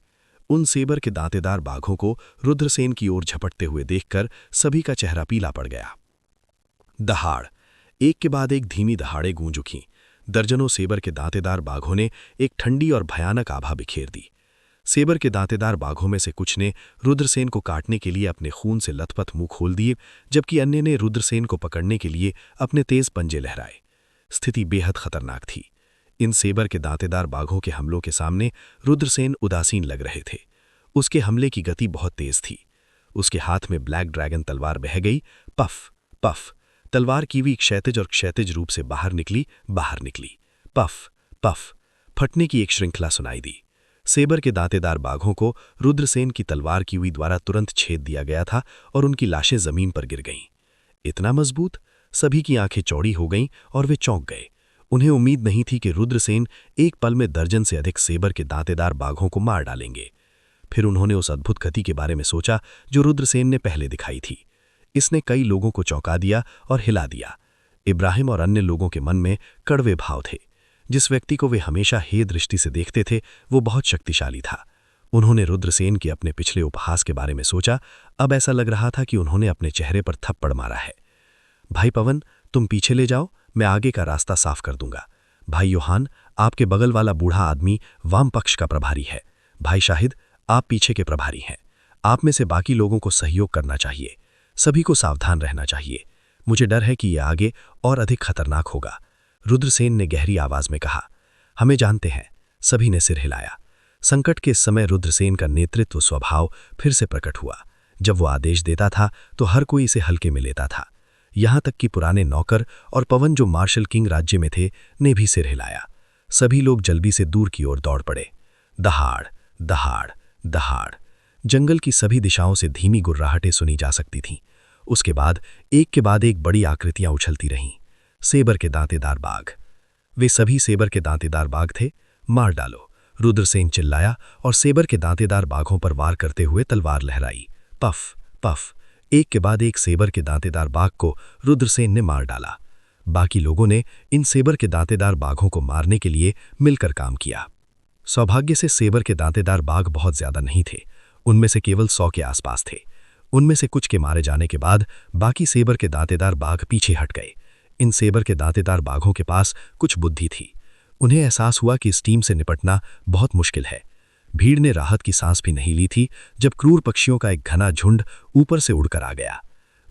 उन सेबर के दांतेदार बाघों को रुद्रसेन की ओर झपटते हुए देखकर सभी का चेहरा पीला पड़ गया। दहाड़, एक के बाद एक धीमी दहाड़ें गूंज उठीं। दर्जनों सेबर के दांतेदार बाघों ने एक ठंडी और भयानक आभा बिखेर दी। सेबर के दांतेदार बाघों में से कुछ ने रुद्रसेन को काटने के लिए अपने खून से लथपथ मुंह खोल दिए, जबकि अन्य ने रुद्रसेन को पकड़ने के लिए अपने तेज पंजे लहराए। स्थिति बेहद खतरनाक थी। इन सेबर के दांतेदार बाघों के हमलों के सामने रुद्रसेन उदासीन लग रहे थे। उसके हमले की गति बहुत तेज थी। उसके हाथ में ब्लैक ड्रैगन तलवार बह गई। Puff, puff. तलवार कीवी क्षैतिज और क्षैतिज रूप से बाहर निकली। Puff, puff. फटने की एक श्रृंखला सुनाई दी। सेबर के दांतेदार बाघों को रुद्रसेन की तलवार कीवी द्वारा तुरंत छेद दिया गया था और उनकी लाशें जमीन पर गिर गईं। इतना मजबूत? सभी की आंखें चौड़ी हो गईं और वे चौंक गए। उन्हें उम्मीद नहीं थी कि रुद्रसेन एक पल में दर्जन से अधिक सेबर के दांतेदार बाघों को मार डालेंगे। फिर उन्होंने उस अद्भुत गति के बारे में सोचा जो रुद्रसेन ने पहले दिखाई थी। इसने कई लोगों को चौंका दिया और हिला दिया। इब्राहिम और अन्य लोगों के मन में कड़वे भाव थे। जिस व्यक्ति को वे हमेशा हे दृष्टि से देखते थे वो बहुत शक्तिशाली था। उन्होंने रुद्रसेन के अपने पिछले उपहास के बारे में सोचा। अब ऐसा लग रहा था कि उन्होंने अपने चेहरे पर थप्पड़ मारा है। भाई पवन, तुम पीछे ले जाओ, मैं आगे का रास्ता साफ कर दूंगा। भाई योहान, आपके बगल वाला बूढ़ा आदमी वाम पक्ष का प्रभारी है। भाई शाहिद, आप पीछे के प्रभारी हैं। आप में से बाकी लोगों को सहयोग करना चाहिए। सभी को सावधान रहना चाहिए। मुझे डर है कि यह आगे और अधिक खतरनाक होगा। रुद्रसेन ने गहरी आवाज में कहा। हमें जानते हैं। सभी ने सिर हिलाया। संकट के इस समय रुद्रसेन का नेतृत्व स्वभाव फिर से प्रकट हुआ। जब वो आदेश देता था तो हर कोई इसे हल्के में लेता था। यहां तक कि पुराने नौकर और पवन जो मार्शल किंग राज्य में थे ने भी सिर हिलाया। सभी लोग जल्दी से दूर की ओर दौड़ पड़े। दहाड़, दहाड़, दहाड़। जंगल की सभी दिशाओं से धीमी गुर्राहटें सुनी जा सकती थीं। उसके बाद एक बड़ी आकृतियां उछलती रहीं। सेबर के दांतेदार बाघ। वे सभी सेबर के दांतेदार बाघ थे। मार डालो, रुद्रसेन चिल्लाया और सेबर के दांतेदार बाघों पर वार करते हुए तलवार लहराई। Puff, puff. एक के बाद एक सेबर के दांतेदार बाघ को रुद्रसेन ने मार डाला। बाकी लोगों ने इन सेबर के दांतेदार बाघों को मारने के लिए मिलकर काम किया। सौभाग्य से सेबर के दांतेदार बाघ बहुत ज्यादा नहीं थे। उनमें से केवल 100 के आसपास थे। उनमें से कुछ के मारे जाने के बाद बाकी सेबर के दांतेदार बाघ पीछे हट गए। इन सेबर के दांतेदार बाघों के पास कुछ बुद्धि थी। उन्हें एहसास हुआ कि इस टीम से निपटना बहुत मुश्किल है। भीड़ ने राहत की सांस भी नहीं ली थी जब क्रूर पक्षियों का एक घना झुंड ऊपर से उड़कर आ गया।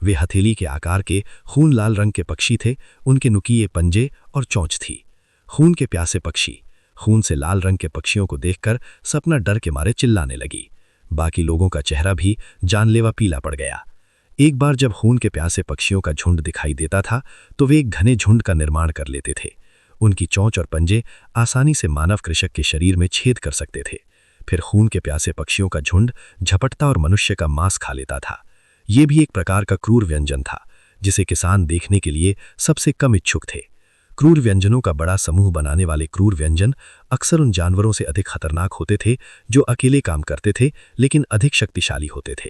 वे हथेली के आकार के खून लाल रंग के पक्षी थे। उनके नुकीले पंजे और चोंच थी। खून के प्यासे पक्षी। खून से लाल रंग के पक्षियों को देखकर सपना डर के मारे चिल्लाने लगी। बाकी लोगों का चेहरा भी जानलेवा पीला पड़ गया। एक बार जब खून के प्यासे पक्षियों का झुंड दिखाई देता था तो वे एक घने झुंड का निर्माण कर लेते थे। उनकी चोंच और पंजे आसानी से मानव कृषक के शरीर में छेद कर सकते थे। फिर खून के प्यासे पक्षियों का झुंड झपटता और मनुष्य का मांस खा लेता था। ये भी एक प्रकार का क्रूर व्यंजन था जिसे किसान देखने के लिए सबसे कम इच्छुक थे। क्रूर व्यंजनों का बड़ा समूह बनाने वाले क्रूर व्यंजन अक्सर उन जानवरों से अधिक खतरनाक होते थे जो अकेले काम करते थे लेकिन अधिक शक्तिशाली होते थे।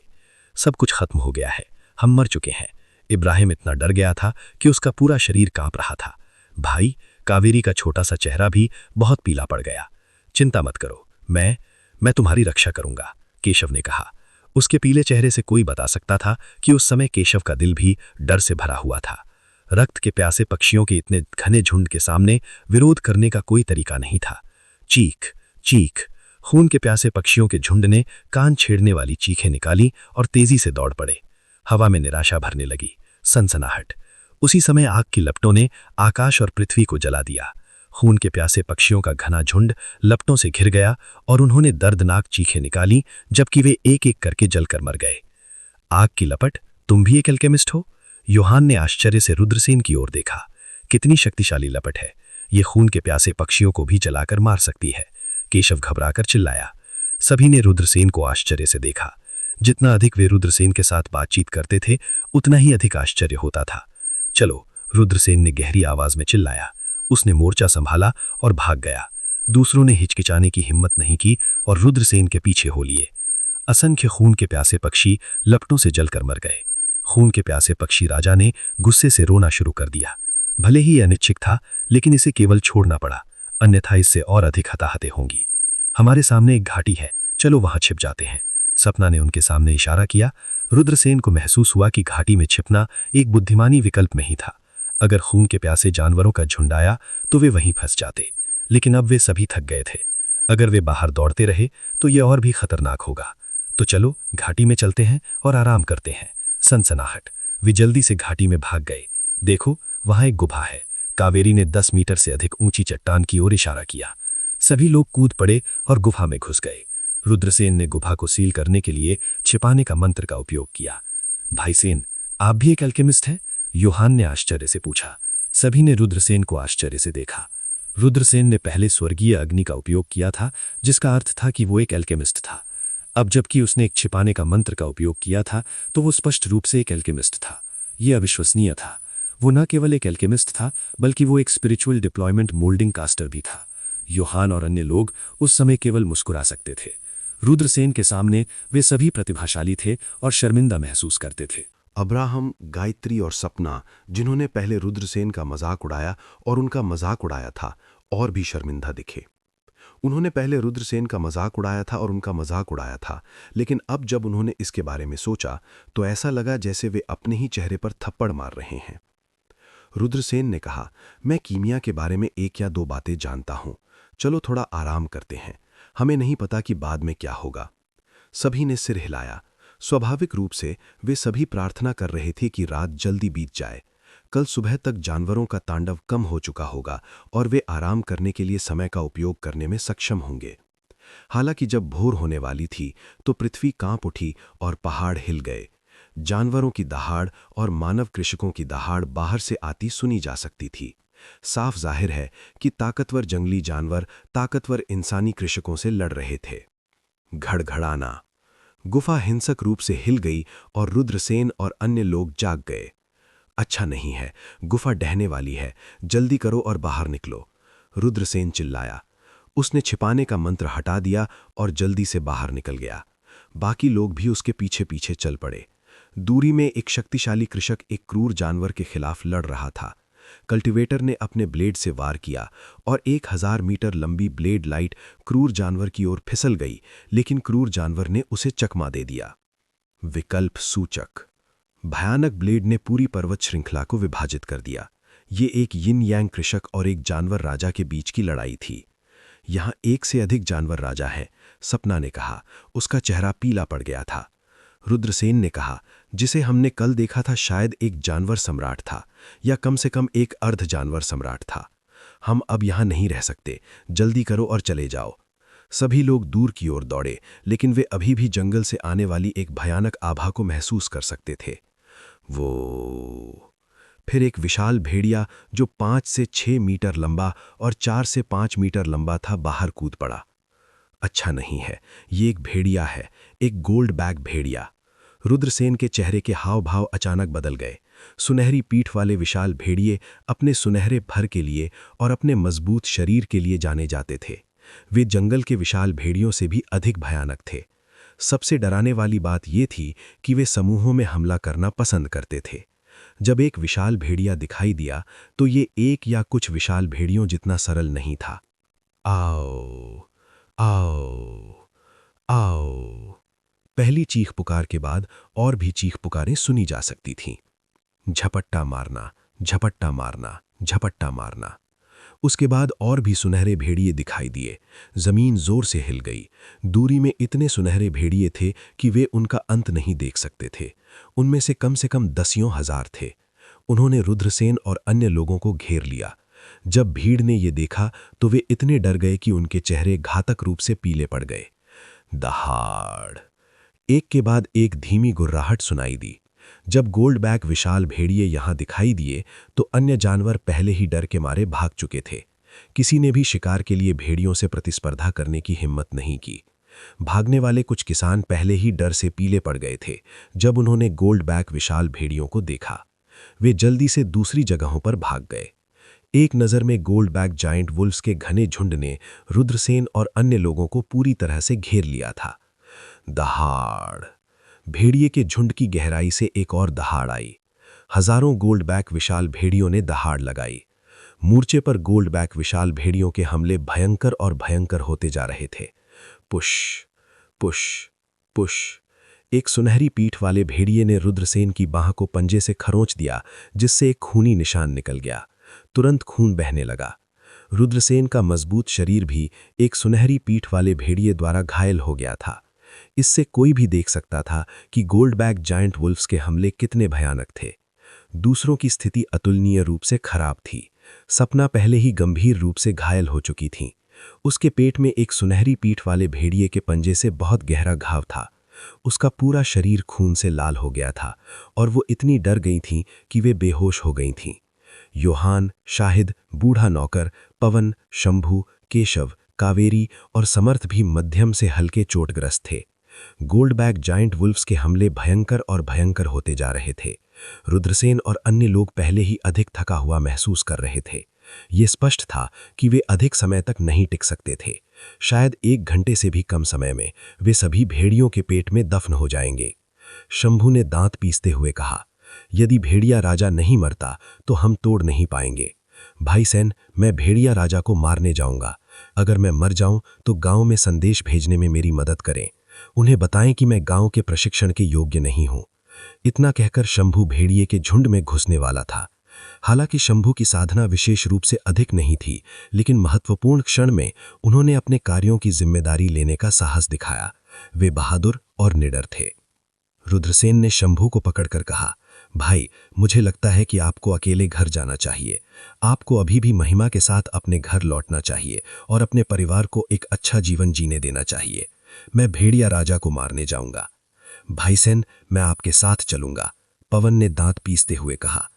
सब कुछ खत्म हो गया है। हम मर चुके हैं। इब्राहिम इतना डर गया था कि उसका पूरा शरीर कांप रहा था। भाई, कावेरी का छोटा सा चेहरा भी बहुत पीला पड़ गया। चिंता मत करो, मैं तुम्हारी रक्षा करूंगा, केशव ने कहा। उसके पीले चेहरे से कोई बता सकता था कि उस समय केशव का दिल भी डर से भरा हुआ था। रक्त के प्यासे पक्षियों के इतने घने झुंड के सामने विरोध करने का कोई तरीका नहीं था। चीख, चीख। खून के प्यासे पक्षियों के झुंड ने कान छेड़ने वाली चीखें निकाली और तेजी से दौड़ पड़े। हवा में निराशा भरने लगी, सनसनाहट। उसी समय आग की लपटों ने आकाश और पृथ्वी को जला दिया। खून के प्यासे पक्षियों का घना झुंड लपटों से घिर गया और उन्होंने दर्दनाक चीखें निकाली जबकि वे एक एक करके जलकर मर गए। आग की लपट, तुम भी एक अल्केमिस्ट हो? योहान ने आश्चर्य से रुद्रसेन की ओर देखा। कितनी शक्तिशाली लपट है, ये खून के प्यासे पक्षियों को भी जलाकर मार सकती है। केशव घबराकर चिल्लाया। सभी ने रुद्रसेन को आश्चर्य से देखा। जितना अधिक वे रुद्रसेन के साथ बातचीत करते थे, उतना ही अधिक आश्चर्य होता था। चलो, रुद्रसेन ने गहरी आवाज में चिल्लाया। उसने मोर्चा संभाला और भाग गया। दूसरों ने हिचकिचाने की हिम्मत नहीं की और रुद्रसेन के पीछे हो लिए। असंख्य खून के प्यासे पक्षी लपटों से जलकर मर गए। खून के प्यासे पक्षी राजा ने गुस्से से रोना शुरू कर दिया। भले ही अनिच्छिक था, लेकिन इसे केवल छोड़ना पड़ा, अन्यथा इससे और अधिक हताहतें होंगी। हमारे सामने एक घाटी है, चलो वहां छिप जाते हैं। सपना ने उनके सामने इशारा किया। रुद्रसेन को महसूस हुआ कि घाटी में छिपना एक बुद्धिमानी विकल्प में ही था। अगर खून के प्यासे जानवरों का झुंड आया तो वे वहीं फंस जाते, लेकिन अब वे सभी थक गए थे। अगर वे बाहर दौड़ते रहे तो ये और भी खतरनाक होगा। तो चलो घाटी में चलते हैं और आराम करते हैं। सनसनाहट। वे जल्दी से घाटी में भाग गए। देखो, वहां एक गुफा है। कावेरी ने 10 मीटर से अधिक ऊंची चट्टान की ओर इशारा किया। सभी लोग कूद पड़े और गुफा में घुस गए। रुद्रसेन ने गुफा को सील करने के लिए छिपाने का मंत्र का उपयोग किया। भाई सेन, आप भी एक अल्केमिस्ट हैं? योहान ने आश्चर्य से पूछा। सभी ने रुद्रसेन को आश्चर्य से देखा। रुद्रसेन ने पहले स्वर्गीय अग्नि का उपयोग किया था, जिसका अर्थ था कि वो एक अल्केमिस्ट था। अब जबकि उसने एक छिपाने का मंत्र का उपयोग किया था, तो वो स्पष्ट रूप से एक अल्केमिस्ट था। ये अविश्वसनीय था। वो न केवल एक अल्केमिस्ट था, बल्कि वो एक स्पिरिचुअल डिप्लॉयमेंट मोल्डिंग कास्टर भी था। योहान और अन्य लोग उस समय केवल मुस्कुरा सकते थे। रुद्रसेन के सामने वे सभी प्रतिभाशाली थे और शर्मिंदा महसूस करते थे। अब्राहम, गायत्री और सपना, जिन्होंने पहले रुद्रसेन का मजाक उड़ाया और उनका मजाक उड़ाया था, और भी शर्मिंदा दिखे। उन्होंने पहले रुद्रसेन का मजाक उड़ाया था और उनका मजाक उड़ाया था, लेकिन अब जब उन्होंने इसके बारे में सोचा तो ऐसा लगा जैसे वे अपने ही चेहरे पर थप्पड़ मार रहे हैं। रुद्रसेन ने कहा, मैं कीमिया के बारे में 1 या 2 बातें जानता हूं। चलो थोड़ा आराम करते हैं, हमें नहीं पता कि बाद में क्या होगा। सभी ने सिर हिलाया। स्वाभाविक रूप से वे सभी प्रार्थना कर रहे थे कि रात जल्दी बीत जाए। कल सुबह तक जानवरों का तांडव कम हो चुका होगा और वे आराम करने के लिए समय का उपयोग करने में सक्षम होंगे। हालांकि जब भोर होने वाली थी तो पृथ्वी कांप उठी और पहाड़ हिल गए। जानवरों की दहाड़ और मानव कृषकों की दहाड़ बाहर से आती सुनी जा सकती थी। साफ जाहिर है कि ताकतवर जंगली जानवर ताकतवर इंसानी कृषकों से लड़ रहे थे। घड़घड़ाना। गुफा हिंसक रूप से हिल गई और रुद्रसेन और अन्य लोग जाग गए। अच्छा नहीं है, गुफा ढहने वाली है, जल्दी करो और बाहर निकलो। रुद्रसेन चिल्लाया। उसने छिपाने का मंत्र हटा दिया और जल्दी से बाहर निकल गया। बाकी लोग भी उसके पीछे पीछे चल पड़े। दूरी में एक शक्तिशाली कृषक एक क्रूर जानवर के खिलाफ लड़ रहा था। कल्टीवेटर ने अपने ब्लेड से वार किया और 1000 मीटर लंबी ब्लेड लाइट क्रूर जानवर की ओर फिसल गई, लेकिन क्रूर जानवर ने उसे चकमा दे दिया। विकल्प सूचक। भयानक ब्लेड ने पूरी पर्वत श्रृंखला को विभाजित कर दिया। ये एक यिन यांग कृषक और एक जानवर राजा के बीच की लड़ाई थी। यहां 1 से अधिक जानवर राजा हैं, सपना ने कहा। उसका चेहरा पीला पड़ गया था। रुद्रसेन ने कहा, जिसे हमने कल देखा था शायद एक जानवर सम्राट था, या कम से कम एक अर्ध जानवर सम्राट था। हम अब यहां नहीं रह सकते, जल्दी करो और चले जाओ। सभी लोग दूर की ओर दौड़े, लेकिन वे अभी भी जंगल से आने वाली एक भयानक आभा को महसूस कर सकते थे। फिर एक विशाल भेड़िया जो 5 से 6 मीटर लंबा और 4 से 5 मीटर लंबा था, बाहर कूद पड़ा। अच्छा नहीं है, ये एक भेड़िया है, एक गोल्ड बैग भेड़िया। रुद्रसेन के चेहरे के हाव भाव अचानक बदल गए। सुनहरी पीठ वाले विशाल भेड़िए अपने सुनहरे फर के लिए और अपने मजबूत शरीर के लिए जाने जाते थे। वे जंगल के विशाल भेड़ियों से भी अधिक भयानक थे। सबसे डराने वाली बात यह थी कि वे समूहों में हमला करना पसंद करते थे। जब एक विशाल भेड़िया दिखाई दिया तो ये एक या कुछ विशाल भेड़ियों जितना सरल नहीं था। आओ, आओ, आओ। पहली चीख पुकार के बाद और भी चीख पुकारें सुनी जा सकती थीं। झपट्टा मारना, झपट्टा मारना, झपट्टा मारना। उसके बाद और भी सुनहरे भेड़िए दिखाई दिए। जमीन जोर से हिल गई। दूरी में इतने सुनहरे भेड़िए थे कि वे उनका अंत नहीं देख सकते थे। उनमें से कम 10 हजार थे। उन्होंने रुद्रसेन और अन्य लोगों को घेर लिया। जब भीड़ ने ये देखा तो वे इतने डर गए कि उनके चेहरे घातक रूप से पीले पड़ गए। दहाड़। एक के बाद एक धीमी गुर्राहट सुनाई दी। जब गोल्डबैक विशाल भेड़िए यहां दिखाई दिए तो अन्य जानवर पहले ही डर के मारे भाग चुके थे। किसी ने भी शिकार के लिए भेड़ियों से प्रतिस्पर्धा करने की हिम्मत नहीं की। भागने वाले कुछ किसान पहले ही डर से पीले पड़ गए थे जब उन्होंने गोल्डबैक विशाल भेड़ियों को देखा। वे जल्दी से दूसरी जगहों पर भाग गए। एक नज़र में गोल्डबैक जायंट वुल्फ्स के घने झुंड ने रुद्रसेन और अन्य लोगों को पूरी तरह से घेर लिया था। दहाड़! भेड़िए के झुंड की गहराई से एक और दहाड़ आई। हजारों गोल्डबैक विशाल भेड़ियों ने दहाड़ लगाई। मूर्छे पर गोल्डबैक विशाल भेड़ियों के हमले भयंकर और भयंकर होते जा रहे थे। Push, push, push. एक सुनहरी पीठ वाले भेड़िए ने रुद्रसेन की बाह को पंजे से खरोंच दिया, जिससे एक खूनी निशान निकल गया। तुरंत खून बहने लगा। रुद्रसेन का मजबूत शरीर भी एक सुनहरी पीठ वाले भेड़िए द्वारा घायल हो गया था। इससे कोई भी देख सकता था कि गोल्डबैक जायंट वुल्फ्स के हमले कितने भयानक थे। दूसरों की स्थिति अतुलनीय रूप से खराब थी। सपना पहले ही गंभीर रूप से घायल हो चुकी थी। उसके पेट में एक सुनहरी पीठ वाले भेड़िए के पंजे से बहुत गहरा घाव था। उसका पूरा शरीर खून से लाल हो गया था और वो इतनी डर गई थीं कि वे बेहोश हो गई थीं। योहान, शाहिद, बूढ़ा नौकर, पवन, शंभू, केशव, कावेरी और समर्थ भी मध्यम से हल्के चोटग्रस्त थे। गोल्डबैक जायंट वुल्फ्स के हमले भयंकर और भयंकर होते जा रहे थे। रुद्रसेन और अन्य लोग पहले ही अधिक थका हुआ महसूस कर रहे थे। ये स्पष्ट था कि वे अधिक समय तक नहीं टिक सकते थे। शायद 1 घंटे से भी कम समय में वे सभी भेड़ियों के पेट में दफन हो जाएंगे। शंभू ने दांत पीसते हुए कहा, यदि भेड़िया राजा नहीं मरता तो हम तोड़ नहीं पाएंगे। भाई सेन, मैं भेड़िया राजा को मारने जाऊंगा। अगर मैं मर जाऊं तो गांव में संदेश भेजने में मेरी मदद करें। उन्हें बताएं कि मैं गांव के प्रशिक्षण के योग्य नहीं हूं। इतना कहकर शंभू भेड़िए के झुंड में घुसने वाला था। हालांकि शंभू की साधना विशेष रूप से अधिक नहीं थी, लेकिन महत्वपूर्ण क्षण में उन्होंने अपने कार्यों की जिम्मेदारी लेने का साहस दिखाया। वे बहादुर और निडर थे। रुद्रसेन ने शंभू को पकड़कर कहा, भाई, मुझे लगता है कि आपको अकेले घर जाना चाहिए। आपको अभी भी महिमा के साथ अपने घर लौटना चाहिए और अपने परिवार को एक अच्छा जीवन जीने देना चाहिए। मैं भेड़िया राजा को मारने जाऊंगा। भाई सेन, मैं आपके साथ चलूंगा, पवन ने दांत पीसते हुए कहा।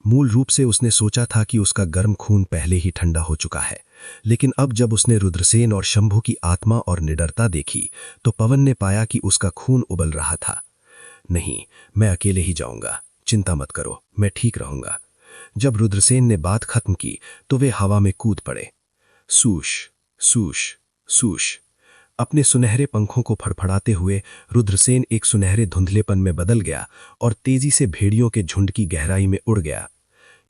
मूल रूप से उसने सोचा था कि उसका गर्म खून पहले ही ठंडा हो चुका है, लेकिन अब जब उसने रुद्रसेन और शंभू की आत्मा और निडरता देखी तो पवन ने पाया कि उसका खून उबल रहा था। नहीं, मैं अकेले ही जाऊंगा, चिंता मत करो, मैं ठीक रहूंगा। जब रुद्रसेन ने बात खत्म की तो वे हवा में कूद पड़े। सूश, सूश, सूश। अपने सुनहरे पंखों को फड़फड़ाते हुए रुद्रसेन एक सुनहरे धुंधलेपन में बदल गया और तेजी से भेड़ियों के झुंड की गहराई में उड़ गया।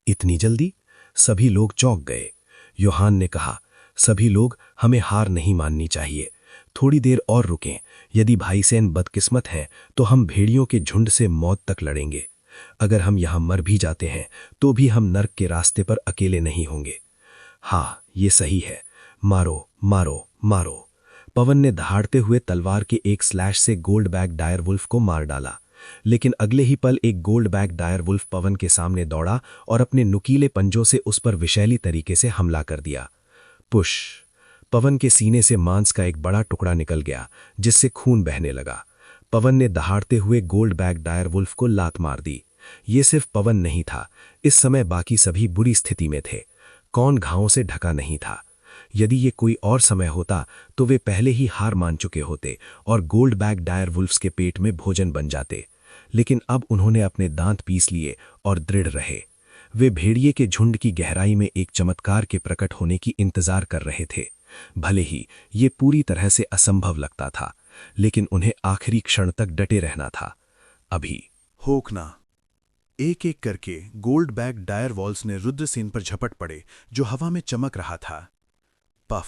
इतनी जल्दी? सभी लोग चौंक गए। योहान ने कहा, सभी लोग, हमें हार नहीं माननी चाहिए। थोड़ी देर और रुकें। यदि भाई सेन बदकिस्मत है तो हम भेड़ियों के झुंड से मौत तक लड़ेंगे। अगर हम यहां मर भी जाते हैं तो भी हम नर्क के रास्ते पर अकेले नहीं होंगे। हाँ, ये सही है। मारो, मारो, मारो। पवन ने दहाड़ते हुए तलवार के एक स्लैश से गोल्डबैक डायर वुल्फ को मार डाला, लेकिन अगले ही पल एक गोल्डबैक डायर वुल्फ पवन के सामने दौड़ा और अपने नुकीले पंजों से उस पर विशैली तरीके से हमला कर दिया। पुश! पवन के सीने से मांस का एक बड़ा टुकड़ा निकल गया, जिससे खून बहने लगा। पवन ने दहाड़ते हुए गोल्डबैक डायर वुल्फ को लात मार दी। ये सिर्फ पवन नहीं था, इस समय बाकी सभी बुरी स्थिति में थे। कौन घावों से ढका नहीं था। यदि ये कोई और समय होता तो वे पहले ही हार मान चुके होते और गोल्डबैक डायर वुल्फ्स के पेट में भोजन बन जाते। लेकिन अब उन्होंने अपने दांत पीस लिए और दृढ़ रहे। वे भेड़िए के झुंड की गहराई में एक चमत्कार के प्रकट होने की इंतजार कर रहे थे। भले ही ये पूरी तरह से असंभव लगता था, लेकिन उन्हें आखिरी क्षण तक डटे रहना था। अभी होकना। एक एक करके गोल्डबैक डायर वॉल्स ने रुद्रसेन पर झपट पड़े, जो हवा में चमक रहा था। Puff,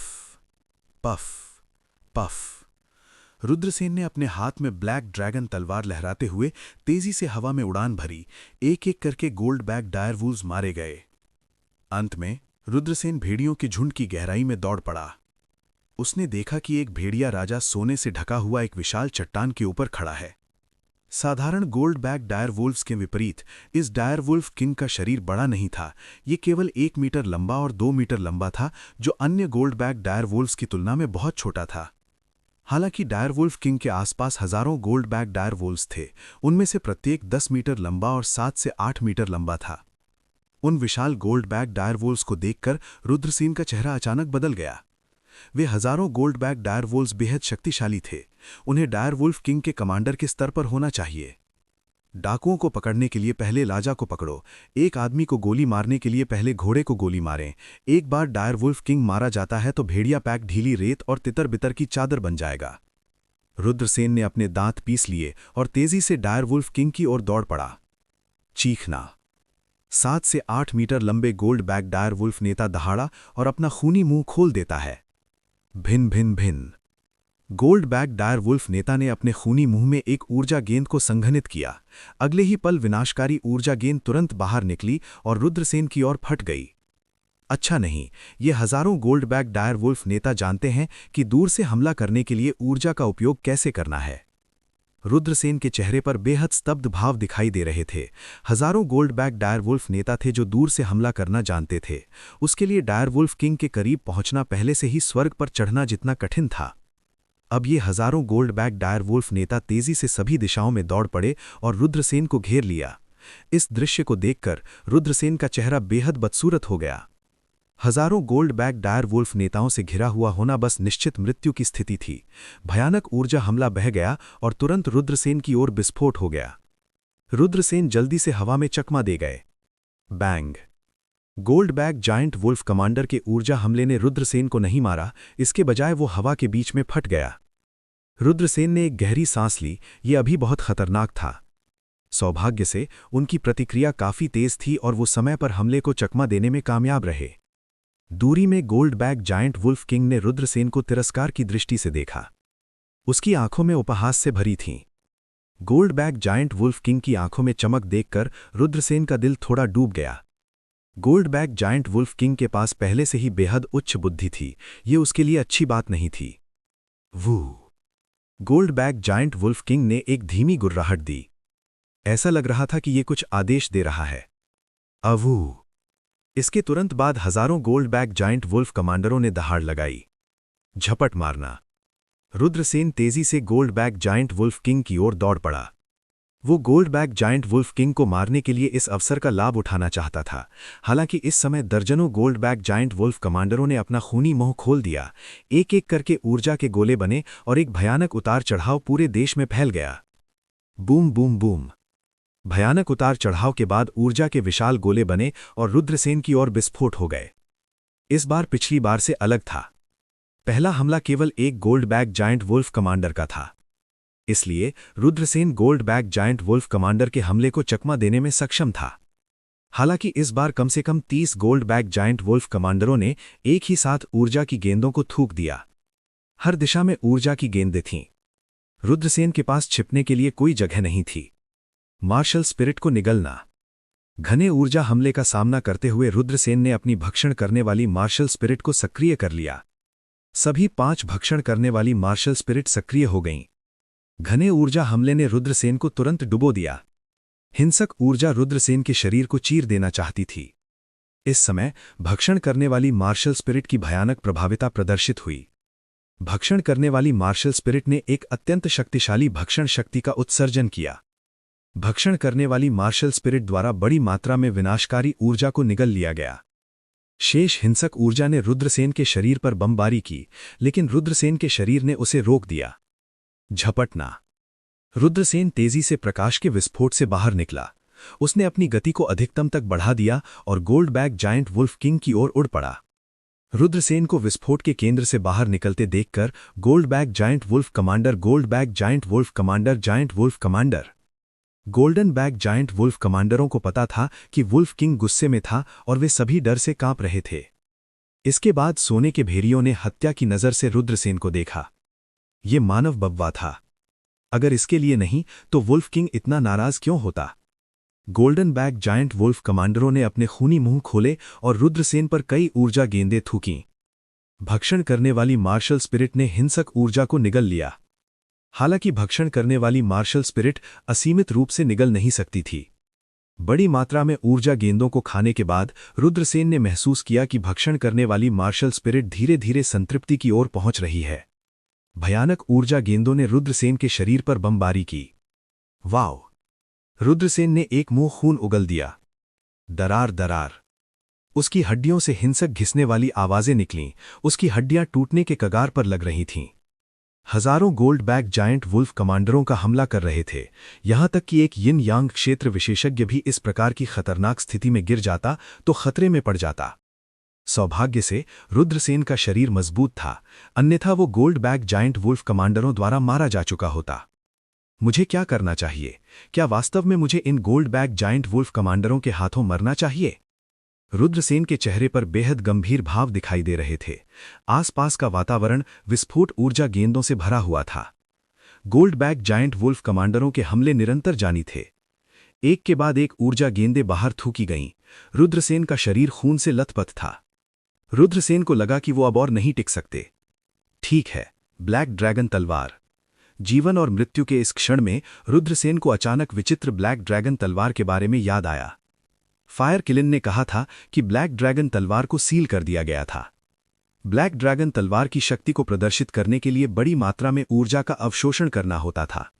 puff, puff. रुद्रसेन ने अपने हाथ में ब्लैक ड्रैगन तलवार लहराते हुए तेजी से हवा में उड़ान भरी। एक एक करके गोल्डबैक डायर वुल्व्स मारे गए। अंत में रुद्रसेन भेड़ियों के झुंड की गहराई में दौड़ पड़ा। उसने देखा कि एक भेड़िया राजा सोने से ढका हुआ एक विशाल चट्टान के ऊपर खड़ा है। साधारण गोल्डबैक डायर वुल्व्स के विपरीत इस डायर वुल्फ किंग का शरीर बड़ा नहीं था। ये केवल 1 मीटर लंबा और 2 मीटर लंबा था, जो अन्य गोल्डबैक डायर वुल्व्स की तुलना में बहुत छोटा था। हालांकि डायरवुल्फ किंग के आसपास हजारों गोल्ड बैक डायरवुल्व्स थे, उनमें से प्रत्येक 10 मीटर लंबा और 7 से 8 मीटर लंबा था। उन विशाल गोल्ड बैक डायरवुल्व्स को देखकर रुद्रसेन का चेहरा अचानक बदल गया। वे हजारों गोल्ड बैक डायरवुल्व्स बेहद शक्तिशाली थे। उन्हें डायरवुल्फ किंग के कमांडर के स्तर पर होना चाहिए। डाकुओं को पकड़ने के लिए पहले लाजा को पकड़ो, एक आदमी को गोली मारने के लिए पहले घोड़े को गोली मारें। एक बार डायरवुल्फ किंग मारा जाता है तो भेड़िया पैक ढीली रेत और तितर बितर की चादर बन जाएगा। रुद्रसेन ने अपने दांत पीस लिए और तेजी से डायरवुल्फ किंग की ओर दौड़ पड़ा। चीखना। 7 से 8 मीटर लंबे गोल्ड बैक डायरवुल्फ नेता दहाड़ा और अपना खूनी मुंह खोल देता है। भिन भिन भिन। गोल्ड बैक डायरवुल्फ नेता ने अपने खूनी मुंह में एक ऊर्जा गेंद को संघनित किया। अगले ही पल विनाशकारी ऊर्जा गेंद तुरंत बाहर निकली और रुद्रसेन की ओर फट गई। अच्छा नहीं, ये हजारों गोल्ड बैक डायरवुल्फ नेता जानते हैं कि दूर से हमला करने के लिए ऊर्जा का उपयोग कैसे करना है। रुद्रसेन के चेहरे पर बेहद स्तब्ध भाव दिखाई दे रहे थे। हजारों गोल्ड बैक डायरवुल्फ नेता थे जो दूर से हमला करना जानते थे। उसके लिए डायरवुल्फ किंग के करीब पहुंचना पहले से ही स्वर्ग पर चढ़ना जितना कठिन था। अब ये हजारों गोल्ड बैक डायरवुल्फ नेता तेजी से सभी दिशाओं में दौड़ पड़े और रुद्रसेन को घेर लिया। इस दृश्य को देखकर रुद्रसेन का चेहरा बेहद बदसूरत हो गया। हजारों गोल्ड बैक डायरवुल्फ नेताओं से घिरा हुआ होना बस निश्चित मृत्यु की स्थिति थी। भयानक ऊर्जा हमला बह गया और तुरंत रुद्रसेन की ओर विस्फोट हो गया। रुद्रसेन जल्दी से हवा में चकमा दे गए। Bang. Gold back giant wolf commander के ऊर्जा हमले ने रुद्रसेन को नहीं मारा, इसके बजाय वो हवा के बीच में फट गया। रुद्रसेन ने एक गहरी सांस ली। ये अभी बहुत खतरनाक था। सौभाग्य से उनकी प्रतिक्रिया काफी तेज थी और वो समय पर हमले को चकमा देने में कामयाब रहे। दूरी में gold back giant wolf king ने रुद्रसेन को तिरस्कार की दृष्टि से देखा। उसकी आंखों में उपहास से भरी थीं। Gold back giant wolf king की आंखों में चमक देखकर रुद्रसेन का दिल थोड़ा डूब गया। Gold back giant wolf king के पास पहले से ही बेहद उच्च बुद्धि थी। ये उसके लिए अच्छी बात नहीं थी। वू। Gold back giant wolf king ने एक धीमी गुर्राहट दी। ऐसा लग रहा था कि ये कुछ आदेश दे रहा है। अवू। इसके तुरंत बाद हजारों गोल्ड बैक जायंट वुल्फ कमांडरों ने दहाड़ लगाई। झपट मारना। रुद्रसेन तेजी से gold back giant wolf king की ओर दौड़ पड़ा। वो gold back giant wolf king को मारने के लिए इस अवसर का लाभ उठाना चाहता था। हालांकि इस समय दर्जनों गोल्ड बैक जायंट वुल्फ कमांडरों ने अपना खूनी मुंह खोल दिया। एक एक करके ऊर्जा के गोले बने और एक भयानक उतार चढ़ाव पूरे देश में फैल गया। Boom boom boom. भयानक उतार चढ़ाव के बाद ऊर्जा के विशाल गोले बने और रुद्रसेन की ओर विस्फोट हो गए। इस बार पिछली बार से अलग था। पहला हमला केवल एक gold back giant wolf commander का था, इसलिए Rudrasen gold back giant wolf commander के हमले को चकमा देने में सक्षम था। हालांकि इस बार कम से कम 30 गोल्ड बैक जायंट वुल्फ कमांडरों ने एक ही साथ ऊर्जा की गेंदों को थूक दिया। हर दिशा में ऊर्जा की गेंदें थीं। रुद्रसेन के पास छिपने के लिए कोई जगह नहीं थी। मार्शल स्पिरिट को निगलना। घने ऊर्जा हमले का सामना करते हुए रुद्रसेन ने अपनी भक्षण करने वाली मार्शल स्पिरिट को सक्रिय कर लिया। सभी 5 भक्षण करने वाली मार्शल स्पिरिट सक्रिय हो गईं। घने ऊर्जा हमले ने रुद्रसेन को तुरंत डुबो दिया। हिंसक ऊर्जा रुद्रसेन के शरीर को चीर देना चाहती थी। इस समय भक्षण करने वाली मार्शल स्पिरिट की भयानक प्रभाविता प्रदर्शित हुई। भक्षण करने वाली मार्शल स्पिरिट ने एक अत्यंत शक्तिशाली भक्षण शक्ति का उत्सर्जन किया। भक्षण करने वाली मार्शल स्पिरिट द्वारा बड़ी मात्रा में विनाशकारी ऊर्जा को निगल लिया गया। शेष हिंसक ऊर्जा ने रुद्रसेन के शरीर पर बमबारी की, लेकिन रुद्रसेन के शरीर ने उसे रोक दिया। झपटना। रुद्रसेन तेजी से प्रकाश के विस्फोट से बाहर निकला। उसने अपनी गति को अधिकतम तक बढ़ा दिया और gold back giant wolf king की ओर उड़ पड़ा। रुद्रसेन को विस्फोट के केंद्र से बाहर निकलते देखकर gold back giant wolf commander, gold back giant wolf commander, giant wolf commander, golden back giant wolf कमांडरों को पता था कि वुल्फ किंग गुस्से में था और वे सभी डर से कांप रहे थे। इसके बाद सोने के भेड़ियों ने हत्या की नजर से रुद्रसेन को देखा। ये मानव बब्बा था। अगर इसके लिए नहीं तो वुल्फ किंग इतना नाराज क्यों होता? गोल्डन बैक जायंट वुल्फ कमांडरों ने अपने खूनी मुंह खोले और रुद्रसेन पर कई ऊर्जा गेंदें थूकीं। भक्षण करने वाली मार्शल स्पिरिट ने हिंसक ऊर्जा को निगल लिया। हालांकि भक्षण करने वाली मार्शल स्पिरिट असीमित रूप से निगल नहीं सकती थी। बड़ी मात्रा में ऊर्जा गेंदों को खाने के बाद रुद्रसेन ने महसूस किया कि भक्षण करने वाली मार्शल स्पिरिट धीरे धीरे संतृप्ति की ओर पहुंच रही है। भयानक ऊर्जा गेंदों ने रुद्रसेन के शरीर पर बमबारी की। वाव! रुद्रसेन ने एक मुंह खून उगल दिया। दरार दरार। उसकी हड्डियों से हिंसक घिसने वाली आवाजें निकलीं, उसकी हड्डियां टूटने के कगार पर लग रही थीं। हजारों गोल्ड बैक जायंट वुल्फ कमांडरों का हमला कर रहे थे, यहां तक कि एक यिन यांग क्षेत्र विशेषज्ञ भी इस प्रकार की खतरनाक स्थिति में गिर जाता तो खतरे में पड़ जाता। सौभाग्य से रुद्रसेन का शरीर मजबूत था, अन्यथा वो गोल्ड बैक जायंट वुल्फ कमांडरों द्वारा मारा जा चुका होता। मुझे क्या करना चाहिए? क्या वास्तव में मुझे इन गोल्ड बैक जायंट वुल्फ कमांडरों के हाथों मरना चाहिए? रुद्रसेन के चेहरे पर बेहद गंभीर भाव दिखाई दे रहे थे। आसपास का वातावरण विस्फोट ऊर्जा गेंदों से भरा हुआ था। गोल्ड बैक जायंट वुल्फ कमांडरों के हमले निरंतर जारी थे। एक के बाद एक ऊर्जा गेंदें बाहर थूकी गईं। रुद्रसेन का शरीर खून से लथपथ था। रुद्रसेन को लगा कि वो अब और नहीं टिक सकते। ठीक है, ब्लैक ड्रैगन तलवार। जीवन और मृत्यु के इस क्षण में रुद्रसेन को अचानक विचित्र ब्लैक ड्रैगन तलवार के बारे में याद आया। फायर किलिन ने कहा था कि ब्लैक ड्रैगन तलवार को सील कर दिया गया था। ब्लैक ड्रैगन तलवार की शक्ति को प्रदर्शित करने के लिए बड़ी मात्रा में ऊर्जा का अवशोषण करना होता था।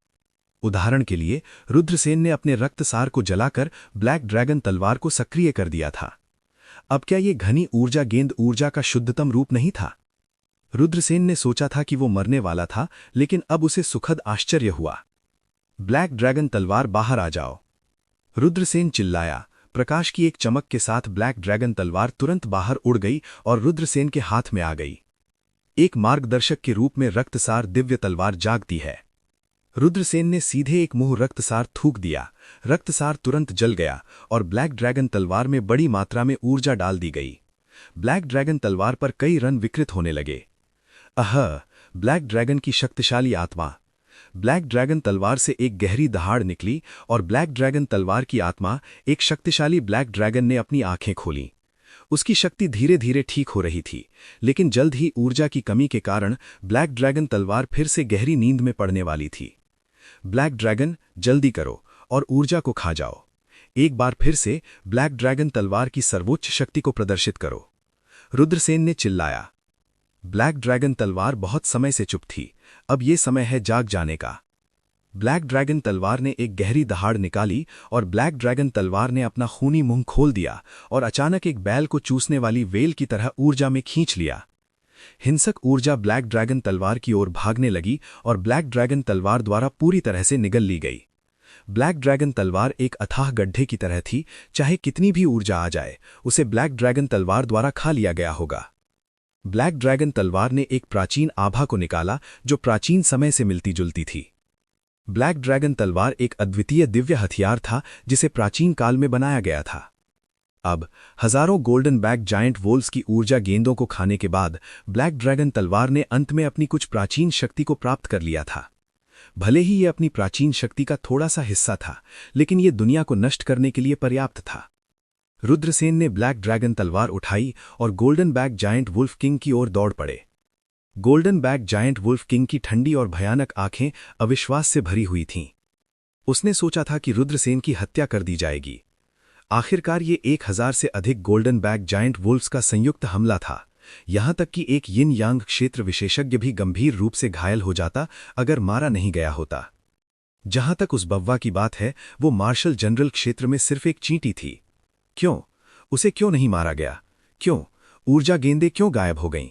उदाहरण के लिए रुद्रसेन ने अपने रक्तसार को जलाकर ब्लैक ड्रैगन तलवार को सक्रिय कर दिया था। अब क्या ये घनी ऊर्जा गेंद ऊर्जा का शुद्धतम रूप नहीं था? रुद्रसेन ने सोचा था कि वो मरने वाला था, लेकिन अब उसे सुखद आश्चर्य हुआ। ब्लैक ड्रैगन तलवार बाहर आ जाओ! रुद्रसेन चिल्लाया। प्रकाश की एक चमक के साथ ब्लैक ड्रैगन तलवार तुरंत बाहर उड़ गई और रुद्रसेन के हाथ में आ गई। एक मार्गदर्शक के रूप में रक्तसार दिव्य तलवार जागती है। रुद्रसेन ने सीधे एक मुंह रक्तसार थूक दिया। रक्तसार तुरंत जल गया और ब्लैक ड्रैगन तलवार में बड़ी मात्रा में ऊर्जा डाल दी गई। ब्लैक ड्रैगन तलवार पर कई रन विकृत होने लगे। ब्लैक ड्रैगन की शक्तिशाली आत्मा। ब्लैक ड्रैगन तलवार से एक गहरी दहाड़ निकली और ब्लैक ड्रैगन तलवार की आत्मा, एक शक्तिशाली ब्लैक ड्रैगन ने अपनी आंखें खोलीं। उसकी शक्ति धीरे धीरे ठीक हो रही थी, लेकिन जल्द ही ऊर्जा की कमी के कारण ब्लैक ड्रैगन तलवार फिर से गहरी नींद में पड़ने वाली थी। ब्लैक ड्रैगन, जल्दी करो और ऊर्जा को खा जाओ। एक बार फिर से ब्लैक ड्रैगन तलवार की सर्वोच्च शक्ति को प्रदर्शित करो। रुद्रसेन ने चिल्लाया। ब्लैक ड्रैगन तलवार बहुत समय से चुप थी, अब ये समय है जाग जाने का। ब्लैक ड्रैगन तलवार ने एक गहरी दहाड़ निकाली और ब्लैक ड्रैगन तलवार ने अपना खूनी मुंह खोल दिया और अचानक एक बैल को चूसने वाली वेल की तरह ऊर्जा में खींच लिया। हिंसक ऊर्जा ब्लैक ड्रैगन तलवार की ओर भागने लगी और ब्लैक ड्रैगन तलवार द्वारा पूरी तरह से निगल ली गई। ब्लैक ड्रैगन तलवार एक अथाह गड्ढे की तरह थी, चाहे कितनी भी ऊर्जा आ जाए, उसे ब्लैक ड्रैगन तलवार द्वारा खा लिया गया होगा। ब्लैक ड्रैगन तलवार ने एक प्राचीन आभा को निकाला जो प्राचीन समय से मिलती जुलती थी। ब्लैक ड्रैगन तलवार एक अद्वितीय दिव्य हथियार था जिसे प्राचीन काल में बनाया गया था। अब हजारों गोल्डन बैक जायंट वोल्स की ऊर्जा गेंदों को खाने के बाद ब्लैक ड्रैगन तलवार ने अंत में अपनी कुछ प्राचीन शक्ति को प्राप्त कर लिया था। भले ही ये अपनी प्राचीन शक्ति का थोड़ा सा हिस्सा था, लेकिन ये दुनिया को नष्ट करने के लिए पर्याप्त था। रुद्रसेन ने ब्लैक ड्रैगन तलवार उठाई और golden back giant wolf king की ओर दौड़ पड़े। Golden back giant wolf king की ठंडी और भयानक आंखें अविश्वास से भरी हुई थीं। उसने सोचा था कि रुद्रसेन की हत्या कर दी जाएगी। आखिरकार ये 1000 से अधिक गोल्डन बैक जायंट वुल्फ्स का संयुक्त हमला था, यहां तक कि एक यिन यांग क्षेत्र विशेषज्ञ भी गंभीर रूप से घायल हो जाता अगर मारा नहीं गया होता। जहां तक उस बव्वा की बात है, वो मार्शल जनरल क्षेत्र में सिर्फ एक चींटी थी। क्यों? उसे क्यों नहीं मारा गया? क्यों? ऊर्जा गेंदें क्यों गायब हो गईं?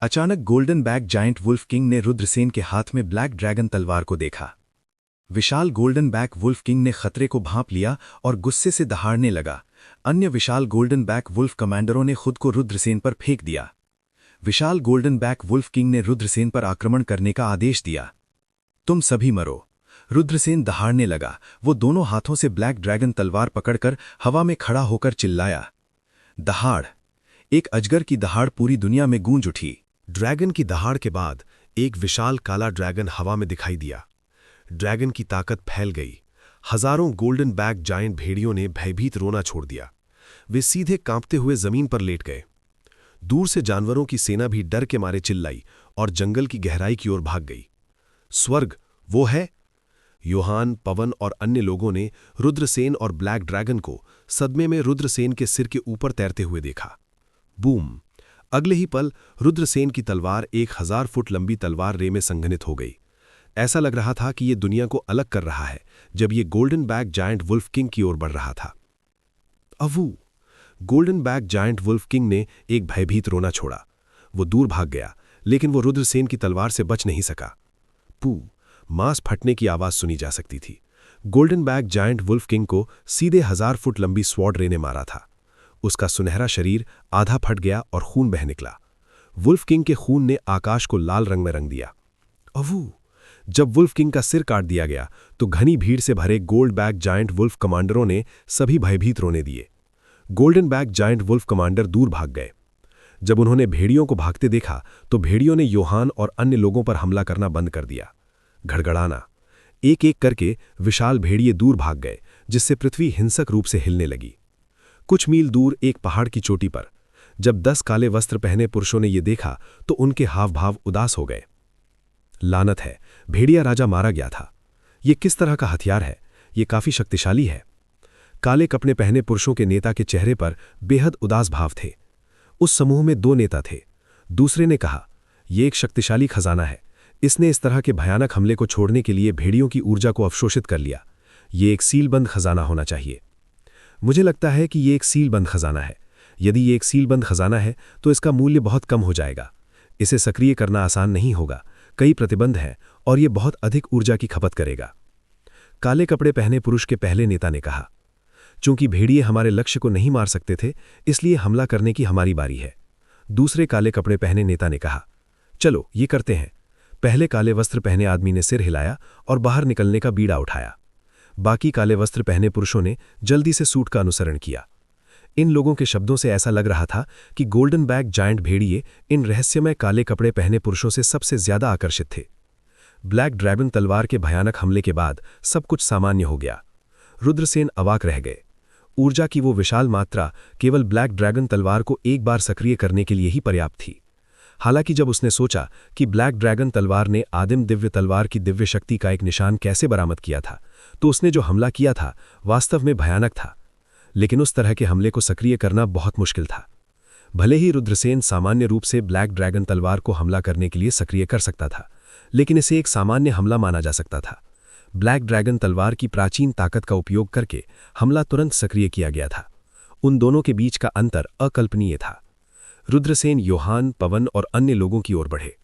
अचानक golden back giant wolf king ने रुद्रसेन के हाथ में ब्लैक ड्रैगन तलवार को देखा। विशाल गोल्डन बैक वुल्फ किंग ने खतरे को भांप लिया और गुस्से से दहाड़ने लगा। अन्य विशाल गोल्डन बैक वुल्फ कमांडरों ने खुद को रुद्रसेन पर फेंक दिया। विशाल गोल्डन बैक वुल्फ किंग ने रुद्रसेन पर आक्रमण करने का आदेश दिया। तुम सभी मरो! रुद्रसेन दहाड़ने लगा। वो दोनों हाथों से ब्लैक ड्रैगन तलवार पकड़कर हवा में खड़ा होकर चिल्लाया। दहाड़! एक अजगर की दहाड़ पूरी दुनिया में गूंज उठी। ड्रैगन की दहाड़ के बाद एक विशाल काला ड्रैगन हवा में दिखाई दिया। ड्रैगन की ताकत फैल गई। हजारों गोल्डन बैक जायंट भेड़ियों ने भयभीत रोना छोड़ दिया। वे सीधे कांपते हुए जमीन पर लेट गए। दूर से जानवरों की सेना भी डर के मारे चिल्लाई और जंगल की गहराई की ओर भाग गई। स्वर्ग वो है? योहान, पवन और अन्य लोगों ने रुद्रसेन और ब्लैक ड्रैगन को सदमे में रुद्रसेन के सिर के ऊपर तैरते हुए देखा। बूम! अगले ही पल रुद्रसेन की तलवार 1000 फुट लंबी तलवार रे में संघनित हो गई। ऐसा लग रहा था कि ये दुनिया को अलग कर रहा है जब ये golden back giant wolf king की ओर बढ़ रहा था। अवू! Golden back giant wolf king ने एक भयभीत रोना छोड़ा। वो दूर भाग गया, लेकिन वो रुद्रसेन की तलवार से बच नहीं सका। पू! मांस फटने की आवाज सुनी जा सकती थी। Golden back giant wolf king को सीधे 1000 फुट लंबी स्वॉर्ड रे ने मारा था। उसका सुनहरा शरीर आधा फट गया और खून बह निकला। वुल्फ किंग के खून ने आकाश को लाल रंग में रंग दिया। अवू! जब वुल्फ किंग का सिर काट दिया गया तो घनी भीड़ से भरे गोल्ड बैक जायंट वुल्फ कमांडरों ने सभी भयभीत रोने दिए। Golden back giant wolf commander दूर भाग गए। जब उन्होंने भेड़ियों को भागते देखा तो भेड़ियों ने योहान और अन्य लोगों पर हमला करना बंद कर दिया। घड़घड़ाना, एक एक करके विशाल भेड़िए दूर भाग गए, जिससे पृथ्वी हिंसक रूप से हिलने लगी। कुछ मील दूर एक पहाड़ की चोटी पर जब 10 काले वस्त्र पहने पुरुषों ने यह देखा तो उनके हाव भाव उदास हो गए। लानत है, भेड़िया राजा मारा गया था। ये किस तरह का हथियार है? ये काफी शक्तिशाली है। काले कपड़े पहने पुरुषों के नेता के चेहरे पर बेहद उदास भाव थे। उस समूह में 2 नेता थे। दूसरे ने कहा, यह एक शक्तिशाली खजाना है। इसने इस तरह के भयानक हमले को छोड़ने के लिए भेड़ियों की ऊर्जा को अवशोषित कर लिया। ये एक सीलबंद खजाना होना चाहिए। मुझे लगता है कि ये एक सीलबंद खजाना है। यदि ये एक सीलबंद खजाना है तो इसका मूल्य बहुत कम हो जाएगा। इसे सक्रिय करना आसान नहीं होगा। कई प्रतिबंध हैं और यह बहुत अधिक ऊर्जा की खपत करेगा। काले कपड़े पहने पुरुष के पहले नेता ने कहा, चूंकि भेड़िए हमारे लक्ष्य को नहीं मार सकते थे, इसलिए हमला करने की हमारी बारी है। दूसरे काले कपड़े पहने नेता ने कहा, चलो ये करते हैं। पहले काले वस्त्र पहने आदमी ने सिर हिलाया और बाहर निकलने का बीड़ा उठाया। बाकी काले वस्त्र पहने पुरुषों ने जल्दी से सूट का अनुसरण किया। इन लोगों के शब्दों से ऐसा लग रहा था कि गोल्डन बैक जायंट भेड़िए इन रहस्यमय काले कपड़े पहने पुरुषों से सबसे ज्यादा आकर्षित थे। ब्लैक ड्रैगन तलवार के भयानक हमले के बाद सब कुछ सामान्य हो गया। रुद्रसेन अवाक रह गए। ऊर्जा की वो विशाल मात्रा केवल ब्लैक ड्रैगन तलवार को एक बार सक्रिय करने के लिए ही पर्याप्त थी। हालांकि जब उसने सोचा कि ब्लैक ड्रैगन तलवार ने आदिम दिव्य तलवार की दिव्य शक्ति का एक निशान कैसे बरामद किया था, तो उसने जो हमला किया था वास्तव में भयानक था। लेकिन उस तरह के हमले को सक्रिय करना बहुत मुश्किल था। भले ही रुद्रसेन सामान्य रूप से ब्लैक ड्रैगन तलवार को हमला करने के लिए सक्रिय कर सकता था, लेकिन इसे एक सामान्य हमला माना जा सकता था। ब्लैक ड्रैगन तलवार की प्राचीन ताकत का उपयोग करके हमला तुरंत सक्रिय किया गया था। उन दोनों के बीच का अंतर अकल्पनीय था। रुद्रसेन योहान, पवन और अन्य लोगों की ओर बढ़े।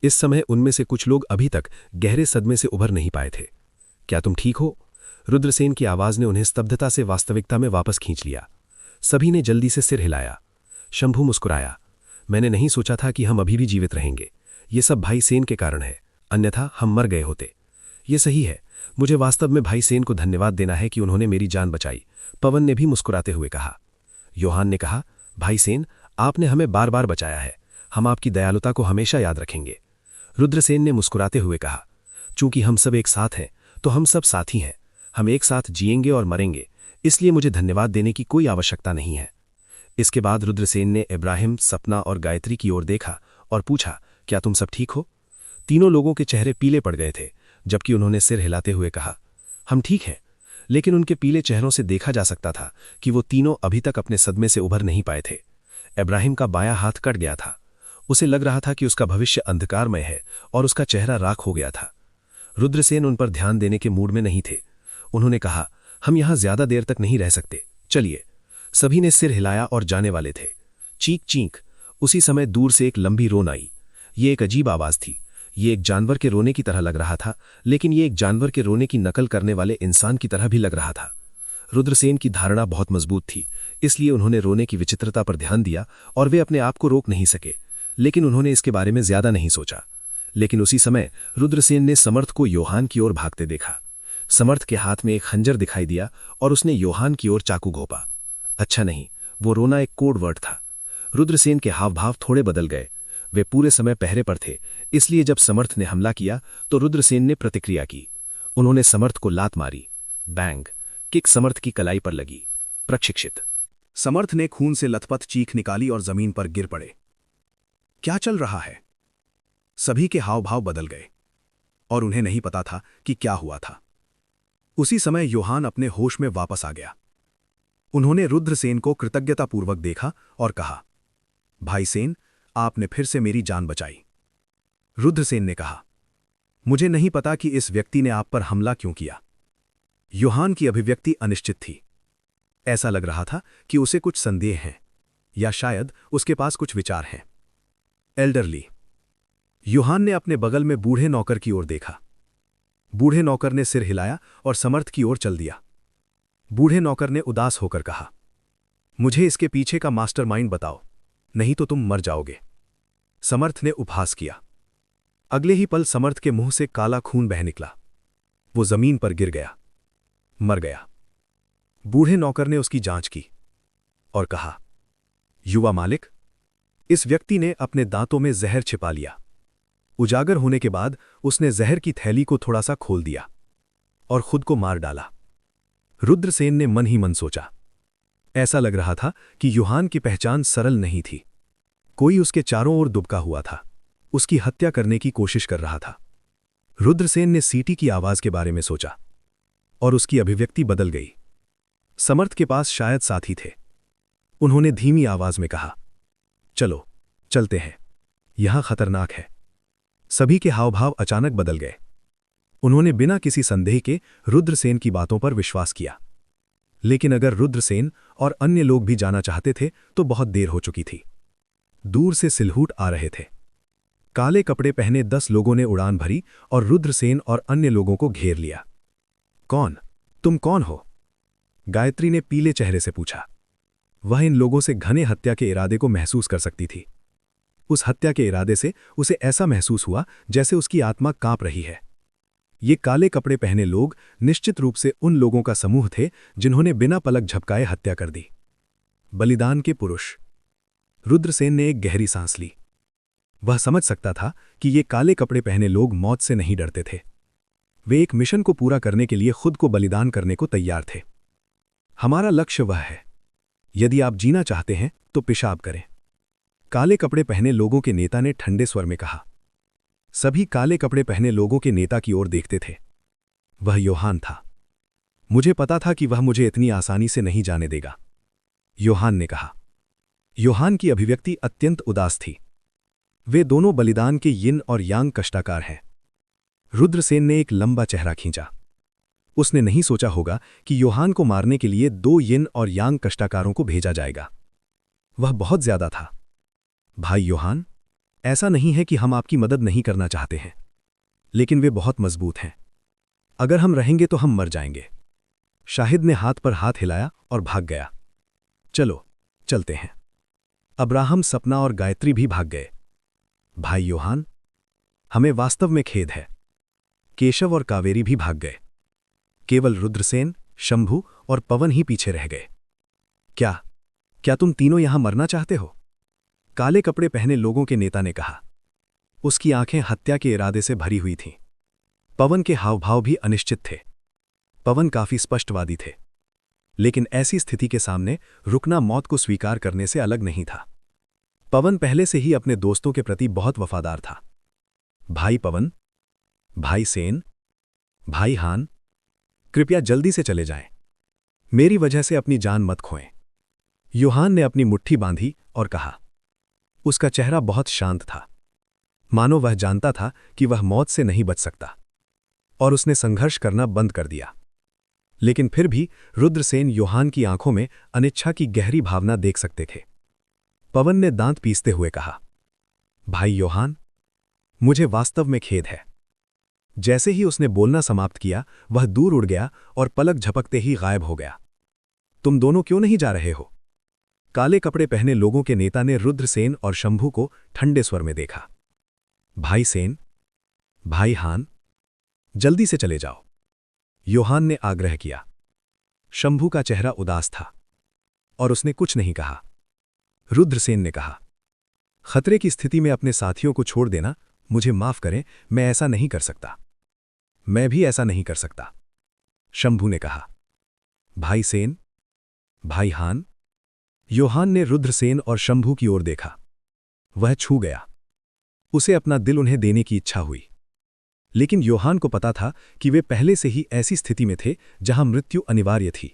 इस समय उनमें से कुछ लोग अभी तक गहरे सदमे से उभर नहीं पाए थे। क्या तुम ठीक हो? रुद्रसेन की आवाज ने उन्हें स्तब्धता से वास्तविकता में वापस खींच लिया। सभी ने जल्दी से सिर हिलाया। शंभू मुस्कुराया। मैंने नहीं सोचा था कि हम अभी भी जीवित रहेंगे। ये सब भाई सेन के कारण है, अन्यथा हम मर गए होते। ये सही है। मुझे वास्तव में भाई सेन को धन्यवाद देना है कि उन्होंने मेरी जान बचाई। पवन ने भी मुस्कुराते हुए कहा। योहान ने कहा, भाई सेन, आपने हमें बार बार बचाया है। हम आपकी दयालुता को हमेशा याद रखेंगे। रुद्रसेन ने मुस्कुराते हुए कहा, चूंकि हम सब एक साथ हैं तो हम सब साथी हैं। हम एक साथ जिएंगे और मरेंगे, इसलिए मुझे धन्यवाद देने की कोई आवश्यकता नहीं है। इसके बाद रुद्रसेन ने इब्राहिम, सपना और गायत्री की ओर देखा और पूछा, क्या तुम सब ठीक हो? तीनों लोगों के चेहरे पीले पड़ गए थे, जबकि उन्होंने सिर हिलाते हुए कहा, हम ठीक हैं। लेकिन उनके पीले चेहरों से देखा जा सकता था कि वो तीनों अभी तक अपने सदमे से उभर नहीं पाए थे। इब्राहिम का बायां हाथ कट गया था। उसे लग रहा था कि उसका भविष्य अंधकारमय है और उसका चेहरा राख हो गया था। रुद्रसेन उन पर ध्यान देने के मूड में नहीं थे। उन्होंने कहा, हम यहां ज्यादा देर तक नहीं रह सकते, चलिए। सभी ने सिर हिलाया और जाने वाले थे। चीख चीख। उसी समय दूर से एक लंबी रोन आई। ये एक अजीब आवाज थी। ये एक जानवर के रोने की तरह लग रहा था, लेकिन ये एक जानवर के रोने की नकल करने वाले इंसान की तरह भी लग रहा था। रुद्रसेन की धारणा बहुत मजबूत थी, इसलिए उन्होंने रोने की विचित्रता पर ध्यान दिया और वे अपने आप को रोक नहीं सके, लेकिन उन्होंने इसके बारे में ज्यादा नहीं सोचा। लेकिन उसी समय रुद्रसेन ने समर्थ को योहान की ओर भागते देखा। समर्थ के हाथ में एक खंजर दिखाई दिया और उसने योहान की ओर चाकू घोंपा। अच्छा नहीं, वो रोना एक कोड वर्ड था। रुद्रसेन के हाव भाव थोड़े बदल गए। वे पूरे समय पहरे पर थे, इसलिए जब समर्थ ने हमला किया तो रुद्रसेन ने प्रतिक्रिया की। उन्होंने समर्थ को लात मारी। बैंग। किक समर्थ की कलाई पर लगी। प्रशिक्षित। समर्थ ने खून से लथपथ चीख निकाली और जमीन पर गिर पड़े। क्या चल रहा है? सभी के हाव भाव बदल गए और उन्हें नहीं पता था कि क्या हुआ था। उसी समय योहान अपने होश में वापस आ गया। उन्होंने रुद्रसेन को कृतज्ञतापूर्वक देखा और कहा, भाई सेन, आपने फिर से मेरी जान बचाई। रुद्रसेन ने कहा, मुझे नहीं पता कि इस व्यक्ति ने आप पर हमला क्यों किया। योहान की अभिव्यक्ति अनिश्चित थी। ऐसा लग रहा था कि उसे कुछ संदेह हैं, या शायद उसके पास कुछ विचार हैं। एल्डरली। योहान ने अपने बगल में बूढ़े नौकर की ओर देखा। बूढ़े नौकर ने सिर हिलाया और समर्थ की ओर चल दिया। बूढ़े नौकर ने उदास होकर कहा, मुझे इसके पीछे का मास्टरमाइंड बताओ, नहीं तो तुम मर जाओगे। समर्थ ने उपहास किया। अगले ही पल समर्थ के मुंह से काला खून बह निकला। वो जमीन पर गिर गया, मर गया। बूढ़े नौकर ने उसकी जांच की और कहा, युवा मालिक, इस व्यक्ति ने अपने दांतों में जहर छिपा लिया। उजागर होने के बाद उसने जहर की थैली को थोड़ा सा खोल दिया और खुद को मार डाला। रुद्रसेन ने मन ही मन सोचा। ऐसा लग रहा था कि योहान की पहचान सरल नहीं थी। कोई उसके चारों ओर दुबका हुआ था, उसकी हत्या करने की कोशिश कर रहा था। रुद्रसेन ने सीटी की आवाज के बारे में सोचा और उसकी अभिव्यक्ति बदल गई। समर्थ के पास शायद साथी थे। उन्होंने धीमी आवाज में कहा, चलो चलते हैं, यहां खतरनाक है। सभी के हावभाव अचानक बदल गए। उन्होंने बिना किसी संदेह के रुद्रसेन की बातों पर विश्वास किया। लेकिन अगर रुद्रसेन और अन्य लोग भी जाना चाहते थे तो बहुत देर हो चुकी थी। दूर से सिलहूट आ रहे थे। काले कपड़े पहने 10 लोगों ने उड़ान भरी और रुद्रसेन और अन्य लोगों को घेर लिया। कौन? तुम कौन हो? गायत्री ने पीले चेहरे से पूछा। वह इन लोगों से घने हत्या के इरादे को महसूस कर सकती थी। उस हत्या के इरादे से उसे ऐसा महसूस हुआ जैसे उसकी आत्मा कांप रही है। ये काले कपड़े पहने लोग निश्चित रूप से उन लोगों का समूह थे जिन्होंने बिना पलक झपकाए हत्या कर दी। बलिदान के पुरुष। रुद्रसेन ने एक गहरी सांस ली। वह समझ सकता था कि ये काले कपड़े पहने लोग मौत से नहीं डरते थे। वे एक मिशन को पूरा करने के लिए खुद को बलिदान करने को तैयार थे। हमारा लक्ष्य वह है। यदि आप जीना चाहते हैं तो पेशाब करें, काले कपड़े पहने लोगों के नेता ने ठंडे स्वर में कहा। सभी काले कपड़े पहने लोगों के नेता की ओर देखते थे। वह योहान था। मुझे पता था कि वह मुझे इतनी आसानी से नहीं जाने देगा, योहान ने कहा। योहान की अभिव्यक्ति अत्यंत उदास थी। वे दोनों बलिदान के यिन और यांग कष्टाकार हैं। रुद्रसेन ने एक लंबा चेहरा खींचा। उसने नहीं सोचा होगा कि योहान को मारने के लिए 2 यिन और यांग कष्टाकारों को भेजा जाएगा। वह बहुत ज्यादा था। भाई योहान, ऐसा नहीं है कि हम आपकी मदद नहीं करना चाहते हैं, लेकिन वे बहुत मजबूत हैं। अगर हम रहेंगे तो हम मर जाएंगे। शाहिद ने हाथ पर हाथ हिलाया और भाग गया। चलो चलते हैं। अब्राहम, सपना और गायत्री भी भाग गए। भाई योहान, हमें वास्तव में खेद है। केशव और कावेरी भी भाग गए। केवल रुद्रसेन, शंभू और पवन ही पीछे रह गए। क्या तुम तीनों यहां मरना चाहते हो? काले कपड़े पहने लोगों के नेता ने कहा। उसकी आंखें हत्या के इरादे से भरी हुई थीं। पवन के हावभाव भी अनिश्चित थे। पवन काफी स्पष्टवादी थे, लेकिन ऐसी स्थिति के सामने रुकना मौत को स्वीकार करने से अलग नहीं था। पवन पहले से ही अपने दोस्तों के प्रति बहुत वफादार था। भाई पवन, भाई सेन, भाई हान, कृपया जल्दी से चले जाएं। मेरी वजह से अपनी जान मत खोएं। योहान ने अपनी मुट्ठी बांधी और कहा। उसका चेहरा बहुत शांत था, मानो वह जानता था कि वह मौत से नहीं बच सकता, और उसने संघर्ष करना बंद कर दिया। लेकिन फिर भी रुद्रसेन योहान की आंखों में अनिच्छा की गहरी भावना देख सकते थे। पवन ने दांत पीसते हुए कहा, भाई योहान, मुझे वास्तव में खेद है। जैसे ही उसने बोलना समाप्त किया, वह दूर उड़ गया और पलक झपकते ही गायब हो गया। तुम दोनों क्यों नहीं जा रहे हो? काले कपड़े पहने लोगों के नेता ने रुद्रसेन और शंभू को ठंडे स्वर में देखा। भाई सेन, भाई हान, जल्दी से चले जाओ, योहान ने आग्रह किया। शंभू का चेहरा उदास था और उसने कुछ नहीं कहा। रुद्रसेन ने कहा, खतरे की स्थिति में अपने साथियों को छोड़ देना, मुझे माफ करें, मैं ऐसा नहीं कर सकता। मैं भी ऐसा नहीं कर सकता, शंभू ने कहा। भाई सेन, भाई हान। योहान ने रुद्रसेन और शंभू की ओर देखा। वह छू गया। उसे अपना दिल उन्हें देने की इच्छा हुई, लेकिन योहान को पता था कि वे पहले से ही ऐसी स्थिति में थे जहां मृत्यु अनिवार्य थी।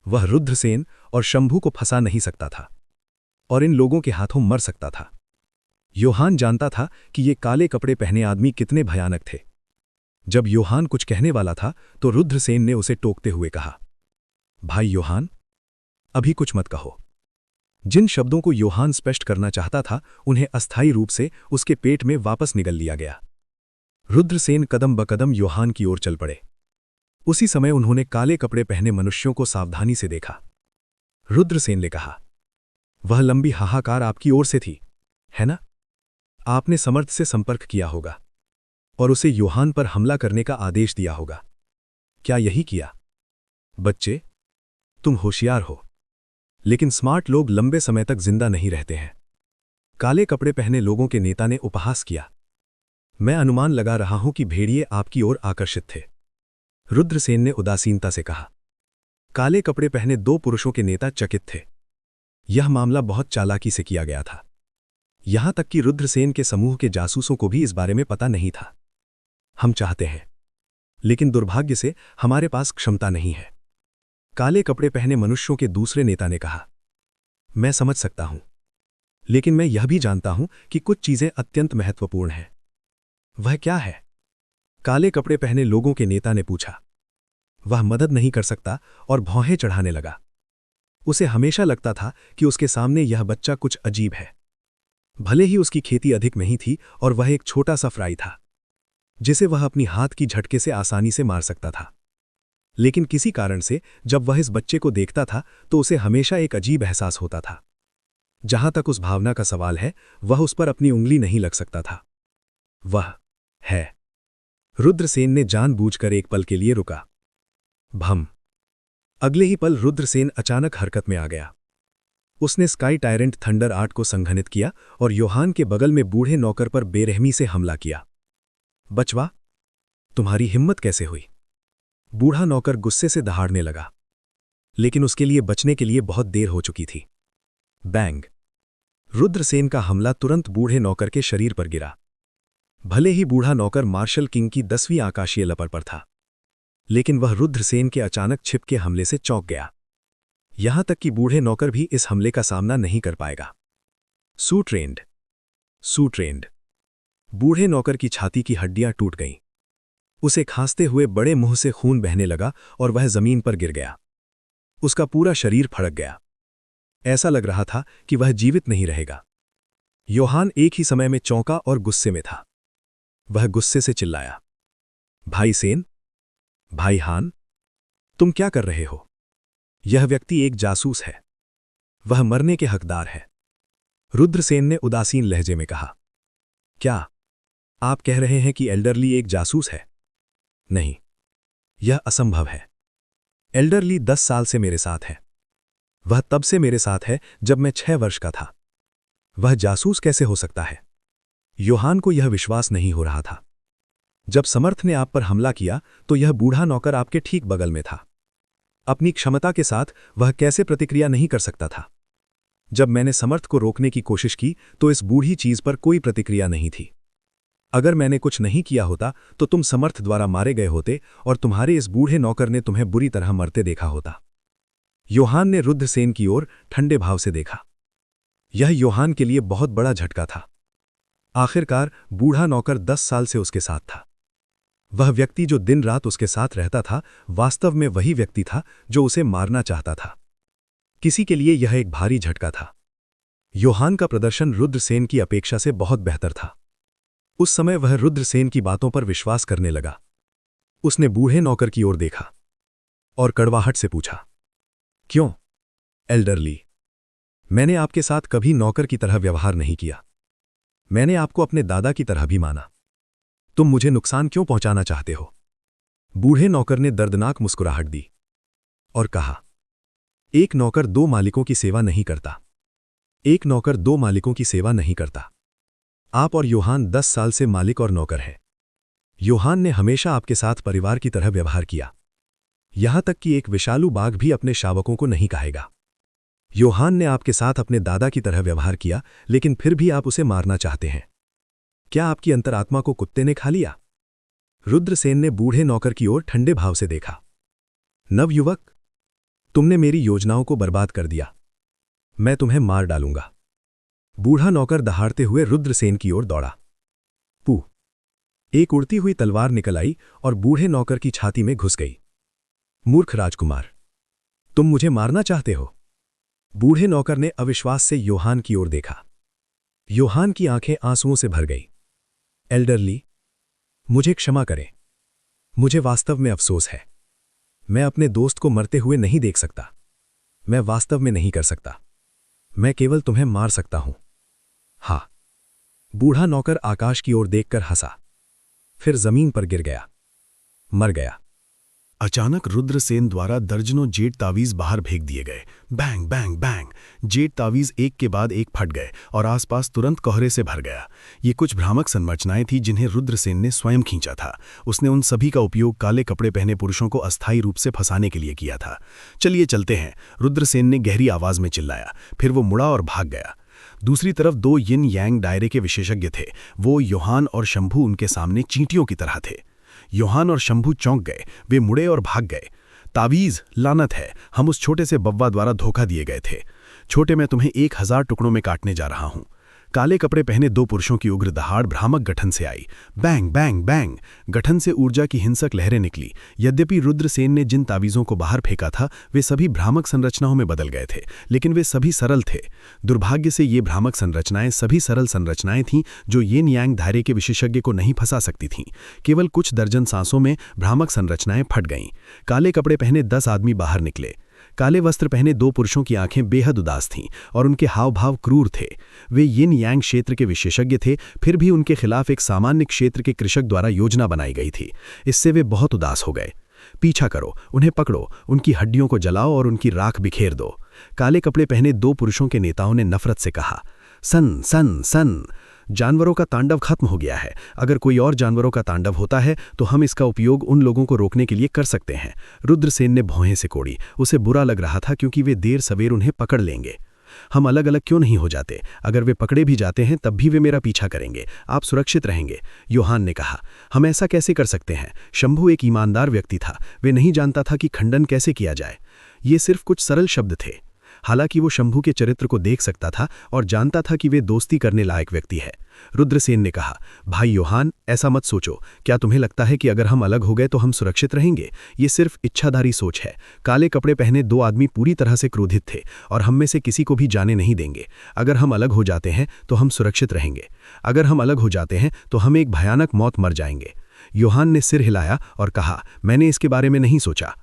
वह रुद्रसेन और शंभू को फंसा नहीं सकता था। और इन लोगों के हाथों मर सकता था। योहान जानता था कि ये काले कपड़े पहने आदमी कितने भयानक थे। जब योहान कुछ कहने वाला था तो रुद्रसेन ने उसे टोकते हुए कहा, भाई योहान, अभी कुछ मत कहो। जिन शब्दों को योहान स्पष्ट करना चाहता था उन्हें अस्थायी रूप से उसके पेट में वापस निगल लिया गया। रुद्रसेन कदम बकदम योहान की ओर चल पड़े। उसी समय उन्होंने काले कपड़े पहने मनुष्यों को सावधानी से देखा। रुद्रसेन ने कहा, वह लंबी हाहाकार आपकी ओर से थी, है ना? आपने समर्थ से संपर्क किया होगा और उसे योहान पर हमला करने का आदेश दिया होगा। क्या यही किया? बच्चे, तुम होशियार हो, लेकिन स्मार्ट लोग लंबे समय तक जिंदा नहीं रहते हैं। काले कपड़े पहने लोगों के नेता ने उपहास किया। मैं अनुमान लगा रहा हूं कि भेड़िए आपकी ओर आकर्षित थे। रुद्रसेन ने उदासीनता से कहा। काले कपड़े पहने दो पुरुषों के नेता चकित थे। यह मामला बहुत चालाकी से किया गया था। यहां तक कि रुद्रसेन के समूह के जासूसों को भी इस बारे में पता नहीं था। हम चाहते हैं, लेकिन दुर्भाग्य से हमारे पास क्षमता नहीं है, काले कपड़े पहने मनुष्यों के दूसरे नेता ने कहा। मैं समझ सकता हूं, लेकिन मैं यह भी जानता हूं कि कुछ चीजें अत्यंत महत्वपूर्ण हैं। वह क्या है? काले कपड़े पहने लोगों के नेता ने पूछा। वह मदद नहीं कर सकता और भौहें चढ़ाने लगा। उसे हमेशा लगता था कि उसके सामने यह बच्चा कुछ अजीब है। भले ही उसकी खेती अधिक नहीं थी और वह एक छोटा सा फ्राई था जिसे वह अपनी हाथ की झटके से आसानी से मार सकता था, लेकिन किसी कारण से जब वह इस बच्चे को देखता था तो उसे हमेशा एक अजीब एहसास होता था। जहां तक उस भावना का सवाल है, वह उस पर अपनी उंगली नहीं लग सकता था। वह है। रुद्रसेन ने जानबूझकर एक पल के लिए रुका। भम। अगले ही पल रुद्रसेन अचानक हरकत में आ गया। उसने स्काई टायरेंट थंडर 8 को संघनित किया और योहान के बगल में बूढ़े नौकर पर बेरहमी से हमला किया। बचवा, तुम्हारी हिम्मत कैसे हुई? बूढ़ा नौकर गुस्से से दहाड़ने लगा, लेकिन उसके लिए बचने के लिए बहुत देर हो चुकी थी। बैंग। रुद्रसेन का हमला तुरंत बूढ़े नौकर के शरीर पर गिरा। भले ही बूढ़ा नौकर मार्शल किंग की 10वीं आकाशीय लपर पर था, लेकिन वह रुद्रसेन के अचानक छिपके हमले से चौंक गया। यहां तक कि बूढ़े नौकर भी इस हमले का सामना नहीं कर पाएगा। सू-ट्रेंड। बूढ़े नौकर की छाती की हड्डियां टूट गईं। उसे खांसते हुए बड़े मुंह से खून बहने लगा और वह जमीन पर गिर गया। उसका पूरा शरीर फड़क गया। ऐसा लग रहा था कि वह जीवित नहीं रहेगा। योहान एक ही समय में चौंका और गुस्से में था। वह गुस्से से चिल्लाया, भाई सेन, भाई हान, तुम क्या कर रहे हो? यह व्यक्ति एक जासूस है। वह मरने के हकदार है। रुद्रसेन ने उदासीन लहजे में कहा। क्या आप कह रहे हैं कि एल्डरली एक जासूस है? नहीं, यह असंभव है। एल्डरली 10 साल से मेरे साथ है। वह तब से मेरे साथ है जब मैं 6 वर्ष का था। वह जासूस कैसे हो सकता है? योहान को यह विश्वास नहीं हो रहा था। जब समर्थ ने आप पर हमला किया तो यह बूढ़ा नौकर आपके ठीक बगल में था। अपनी क्षमता के साथ वह कैसे प्रतिक्रिया नहीं कर सकता था? जब मैंने समर्थ को रोकने की कोशिश की तो इस बूढ़ी चीज पर कोई प्रतिक्रिया नहीं थी। अगर मैंने कुछ नहीं किया होता तो तुम समर्थ द्वारा मारे गए होते और तुम्हारे इस बूढ़े नौकर ने तुम्हें बुरी तरह मरते देखा होता। योहान ने रुद्रसेन की ओर ठंडे भाव से देखा। यह योहान के लिए बहुत बड़ा झटका था। आखिरकार बूढ़ा नौकर 10 साल से उसके साथ था। वह व्यक्ति जो दिन रात उसके साथ रहता था, वास्तव में वही व्यक्ति था जो उसे मारना चाहता था। किसी के लिए यह एक भारी झटका था। योहान का प्रदर्शन रुद्रसेन की अपेक्षा से बहुत बेहतर था। उस समय वह रुद्रसेन की बातों पर विश्वास करने लगा। उसने बूढ़े नौकर की ओर देखा और कड़वाहट से पूछा, क्यों एल्डरली? मैंने आपके साथ कभी नौकर की तरह व्यवहार नहीं किया। मैंने आपको अपने दादा की तरह भी माना। तुम मुझे नुकसान क्यों पहुंचाना चाहते हो? बूढ़े नौकर ने दर्दनाक मुस्कुराहट दी और कहा, एक नौकर 2 मालिकों की सेवा नहीं करता। एक नौकर 2 मालिकों की सेवा नहीं करता। आप और योहान 10 साल से मालिक और नौकर हैं। योहान ने हमेशा आपके साथ परिवार की तरह व्यवहार किया। यहां तक कि एक विषालु बाघ भी अपने शावकों को नहीं खाएगा। योहान ने आपके साथ अपने दादा की तरह व्यवहार किया, लेकिन फिर भी आप उसे मारना चाहते हैं। क्या आपकी अंतरात्मा को कुत्ते ने खा लिया? रुद्रसेन ने बूढ़े नौकर की ओर ठंडे भाव से देखा। नवयुवक, तुमने मेरी योजनाओं को बर्बाद कर दिया। मैं तुम्हें मार डालूंगा। बूढ़ा नौकर दहाड़ते हुए रुद्रसेन की ओर दौड़ा। पू। एक उड़ती हुई तलवार निकल आई और बूढ़े नौकर की छाती में घुस गई। मूर्ख राजकुमार, तुम मुझे मारना चाहते हो? बूढ़े नौकर ने अविश्वास से योहान की ओर देखा। योहान की आंखें आंसुओं से भर गई। एल्डरली, मुझे क्षमा करें। मुझे वास्तव में अफसोस है। मैं अपने दोस्त को मरते हुए नहीं देख सकता। मैं वास्तव में नहीं कर सकता। मैं केवल तुम्हें मार सकता हूं। हाँ। बूढ़ा नौकर आकाश की ओर देखकर हंसा, फिर जमीन पर गिर गया, मर गया। अचानक रुद्रसेन द्वारा दर्जनों जेट तावीज बाहर फेंक दिए गए। बैंग बैंग बैंग, जेट तावीज एक के बाद एक फट गए और आसपास तुरंत कोहरे से भर गया। ये कुछ भ्रामक संरचनाएं थीं जिन्हें रुद्रसेन ने स्वयं खींचा था। उसने उन सभी का उपयोग काले कपड़े पहने पुरुषों को अस्थायी रूप से फंसाने के लिए किया था। चलिए चलते हैं, रुद्रसेन ने गहरी आवाज में चिल्लाया। फिर वो मुड़ा और भाग गया। दूसरी तरफ दो यिन यांग दायरे के विशेषज्ञ थे। वो योहान और शंभू उनके सामने चींटियों की तरह थे। योहान और शंभू चौंक गए। वे मुड़े और भाग गए। तावीज, लानत है, हम उस छोटे से बव्वा द्वारा धोखा दिए गए थे। छोटे, मैं तुम्हें 1000 टुकड़ों में काटने जा रहा हूं। काले कपड़े पहने दो पुरुषों की उग्र दहाड़ भ्रामक गठन से आई। बैंग बैंग बैंग, गठन से ऊर्जा की हिंसक लहरें निकली। यद्यपि रुद्रसेन ने जिन तावीजों को बाहर फेंका था वे सभी भ्रामक संरचनाओं में बदल गए थे, लेकिन वे सभी सरल थे। दुर्भाग्य से ये भ्रामक संरचनाएं सभी सरल संरचनाएं थीं जो यिन यांग दायरे के विशेषज्ञ को नहीं फंसा सकती थीं। केवल कुछ दर्जन सांसों में भ्रामक संरचनाएं फट गईं। काले कपड़े पहने 10 आदमी बाहर निकले। काले वस्त्र पहने दो पुरुषों की आंखें बेहद उदास थीं और उनके हाव भाव क्रूर थे। वे यिन यांग क्षेत्र के विशेषज्ञ थे, फिर भी उनके खिलाफ एक सामान्य क्षेत्र के कृषक द्वारा योजना बनाई गई थी। इससे वे बहुत उदास हो गए। पीछा करो, उन्हें पकड़ो, उनकी हड्डियों को जलाओ और उनकी राख बिखेर दो। काले कपड़े पहने दो पुरुषों के नेताओं ने नफरत से कहा। सन सन सन, जानवरों का तांडव खत्म हो गया है। अगर कोई और जानवरों का तांडव होता है तो हम इसका उपयोग उन लोगों को रोकने के लिए कर सकते हैं। रुद्रसेन ने भौहें से कोड़ी। उसे बुरा लग रहा था क्योंकि वे देर सवेर उन्हें पकड़ लेंगे। हम अलग अलग क्यों नहीं हो जाते? अगर वे पकड़े भी जाते हैं तब भी वे मेरा पीछा करेंगे। आप सुरक्षित रहेंगे। योहान ने कहा। हम ऐसा कैसे कर सकते हैं? शंभू एक ईमानदार व्यक्ति था। वे नहीं जानता था कि खंडन कैसे किया जाए। ये सिर्फ कुछ सरल शब्द थे। हालांकि वो शंभू के चरित्र को देख सकता था और जानता था कि वे दोस्ती करने लायक व्यक्ति है। रुद्रसेन ने कहा, भाई योहान, ऐसा मत सोचो। क्या तुम्हें लगता है कि अगर हम अलग हो गए तो हम सुरक्षित रहेंगे? ये सिर्फ इच्छाधारी सोच है। काले कपड़े पहने दो आदमी पूरी तरह से क्रोधित थे और हम में से किसी को भी जाने नहीं देंगे। अगर हम अलग हो जाते हैं तो हम सुरक्षित रहेंगे। अगर हम अलग हो जाते हैं तो हम एक भयानक मौत मर जाएंगे। योहान ने सिर हिलाया और कहा, मैंने इसके बारे में नहीं सोचा।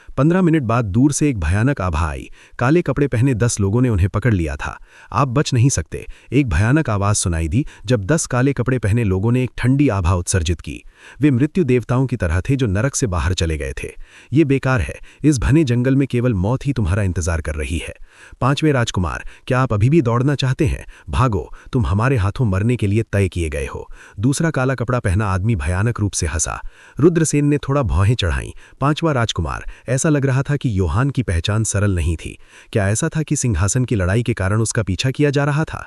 15 मिनट बाद दूर से एक भयानक आभा आई। काले कपड़े पहने 10 लोगों ने उन्हें पकड़ लिया था। आप बच नहीं सकते। एक भयानक आवाज सुनाई दी जब 10 काले कपड़े पहने लोगों ने एक ठंडी आभा उत्सर्जित की। वे मृत्यु देवताओं की तरह थे जो नरक से बाहर चले गए थे। ये बेकार है। इस घने जंगल में केवल मौत ही तुम्हारा इंतजार कर रही है। 5वें राजकुमार, क्या आप अभी भी दौड़ना चाहते हैं? भागो, तुम हमारे हाथों मरने के लिए तय किए गए हो। दूसरा काला कपड़ा पहना आदमी भयानक रूप से हंसा। रुद्रसेन ने थोड़ा भौहें चढ़ाईं। 5वां राजकुमार, ऐसा लग रहा था कि योहान की पहचान सरल नहीं थी। क्या ऐसा था कि सिंहासन की लड़ाई के कारण उसका पीछा किया जा रहा था?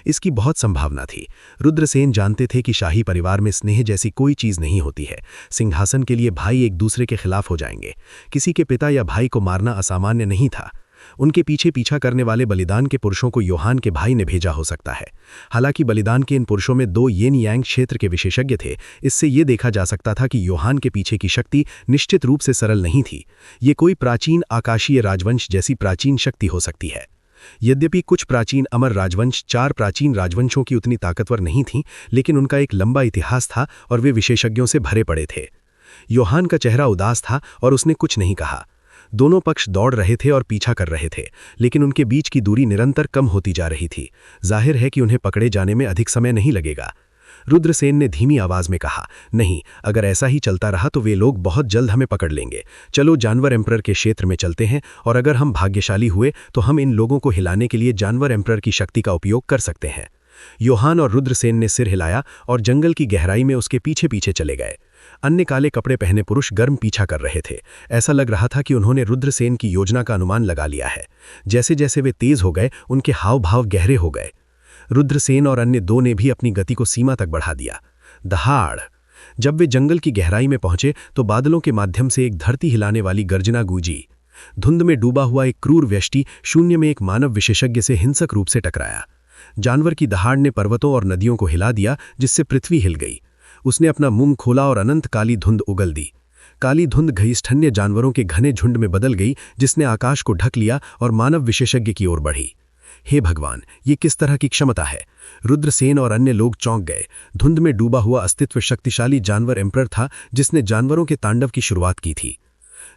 इसकी बहुत संभावना थी। रुद्रसेन जानते थे कि शाही परिवार में स्नेह जैसी कोई चीज नहीं होती है। सिंहासन के लिए भाई एक दूसरे के खिलाफ हो जाएंगे। किसी के पिता या भाई को मारना असामान्य नहीं था। उनके पीछे पीछा करने वाले बलिदान के पुरुषों को योहान के भाई ने भेजा हो सकता है। हालांकि बलिदान के इन पुरुषों में 2 यिन यांग क्षेत्र के विशेषज्ञ थे। इससे यह देखा जा सकता था कि योहान के पीछे की शक्ति निश्चित रूप से सरल नहीं थी। ये कोई प्राचीन आकाशीय राजवंश जैसी प्राचीन शक्ति हो सकती है। यद्यपि कुछ प्राचीन अमर राजवंश 4 प्राचीन राजवंशों की उतनी ताकतवर नहीं थीं, लेकिन उनका एक लंबा इतिहास था और वे विशेषज्ञों से भरे पड़े थे। योहान का चेहरा उदास था और उसने कुछ नहीं कहा। दोनों पक्ष दौड़ रहे थे और पीछा कर रहे थे, लेकिन उनके बीच की दूरी निरंतर कम होती जा रही थी। जाहिर है कि उन्हें पकड़े जाने में अधिक समय नहीं लगेगा। रुद्रसेन ने धीमी आवाज में कहा, नहीं, अगर ऐसा ही चलता रहा तो वे लोग बहुत जल्द हमें पकड़ लेंगे। चलो जानवर एम्परर के क्षेत्र में चलते हैं और अगर हम भाग्यशाली हुए तो हम इन लोगों को हिलाने के लिए जानवर एम्परर की शक्ति का उपयोग कर सकते हैं। योहान और रुद्रसेन ने सिर हिलाया और जंगल की गहराई में उसके पीछे पीछे चले गए। अन्य काले कपड़े पहने पुरुष गर्म पीछा कर रहे थे। ऐसा लग रहा था कि उन्होंने रुद्रसेन की योजना का अनुमान लगा लिया है। जैसे जैसे वे तेज हो गए, उनके हाव भाव गहरे हो गए। रुद्रसेन और अन्य 2 ने भी अपनी गति को सीमा तक बढ़ा दिया। दहाड़! जब वे जंगल की गहराई में पहुंचे तो बादलों के माध्यम से एक धरती हिलाने वाली गर्जना गूंजी। धुंध में डूबा हुआ एक क्रूर व्यष्टि शून्य में एक मानव विशेषज्ञ से हिंसक रूप से टकराया। जानवर की दहाड़ ने पर्वतों और नदियों को हिला दिया, जिससे पृथ्वी हिल गई। उसने अपना मुंह खोला और अनंत काली धुंध उगल दी। काली धुंध घिसठन्य जानवरों के घने झुंड में बदल गई, जिसने आकाश को ढक लिया और मानव विशेषज्ञ की ओर बढ़ी। हे भगवान, ये किस तरह की क्षमता है? रुद्रसेन और अन्य लोग चौंक गए। धुंध में डूबा हुआ अस्तित्व शक्तिशाली जानवर एम्परर था, जिसने जानवरों के तांडव की शुरुआत की थी।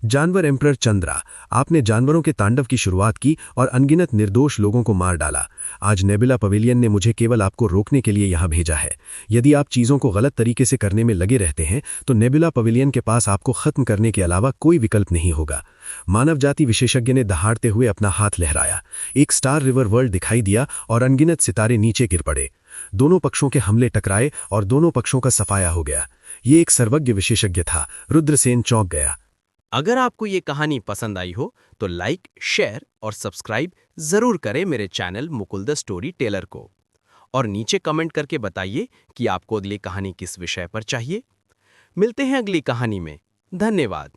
जानवर एम्परर चंद्रा, आपने जानवरों के तांडव की शुरुआत की और अनगिनत निर्दोष लोगों को मार डाला। आज नेबुला पवेलियन ने मुझे केवल आपको रोकने के लिए यहाँ भेजा है। यदि आप चीज़ों को गलत तरीके से करने में लगे रहते हैं तो नेबुला पवेलियन के पास आपको खत्म करने के अलावा कोई विकल्प नहीं होगा। मानव जाति विशेषज्ञ ने दहाड़ते हुए अपना हाथ लहराया। एक स्टार रिवर वर्ल्ड दिखाई दिया और अनगिनत सितारे नीचे गिर पड़े। दोनों पक्षों के हमले टकराए और दोनों पक्षों का सफाया हो गया। ये एक सर्वज्ञ विशेषज्ञ था। रुद्रसेन चौंक गया। अगर आपको ये कहानी पसंद आई हो तो लाइक, शेयर और सब्सक्राइब जरूर करें मेरे channel Mukul the story teller को। और नीचे कमेंट करके बताइए कि आपको अगली कहानी किस विषय पर चाहिए। मिलते हैं अगली कहानी में। धन्यवाद।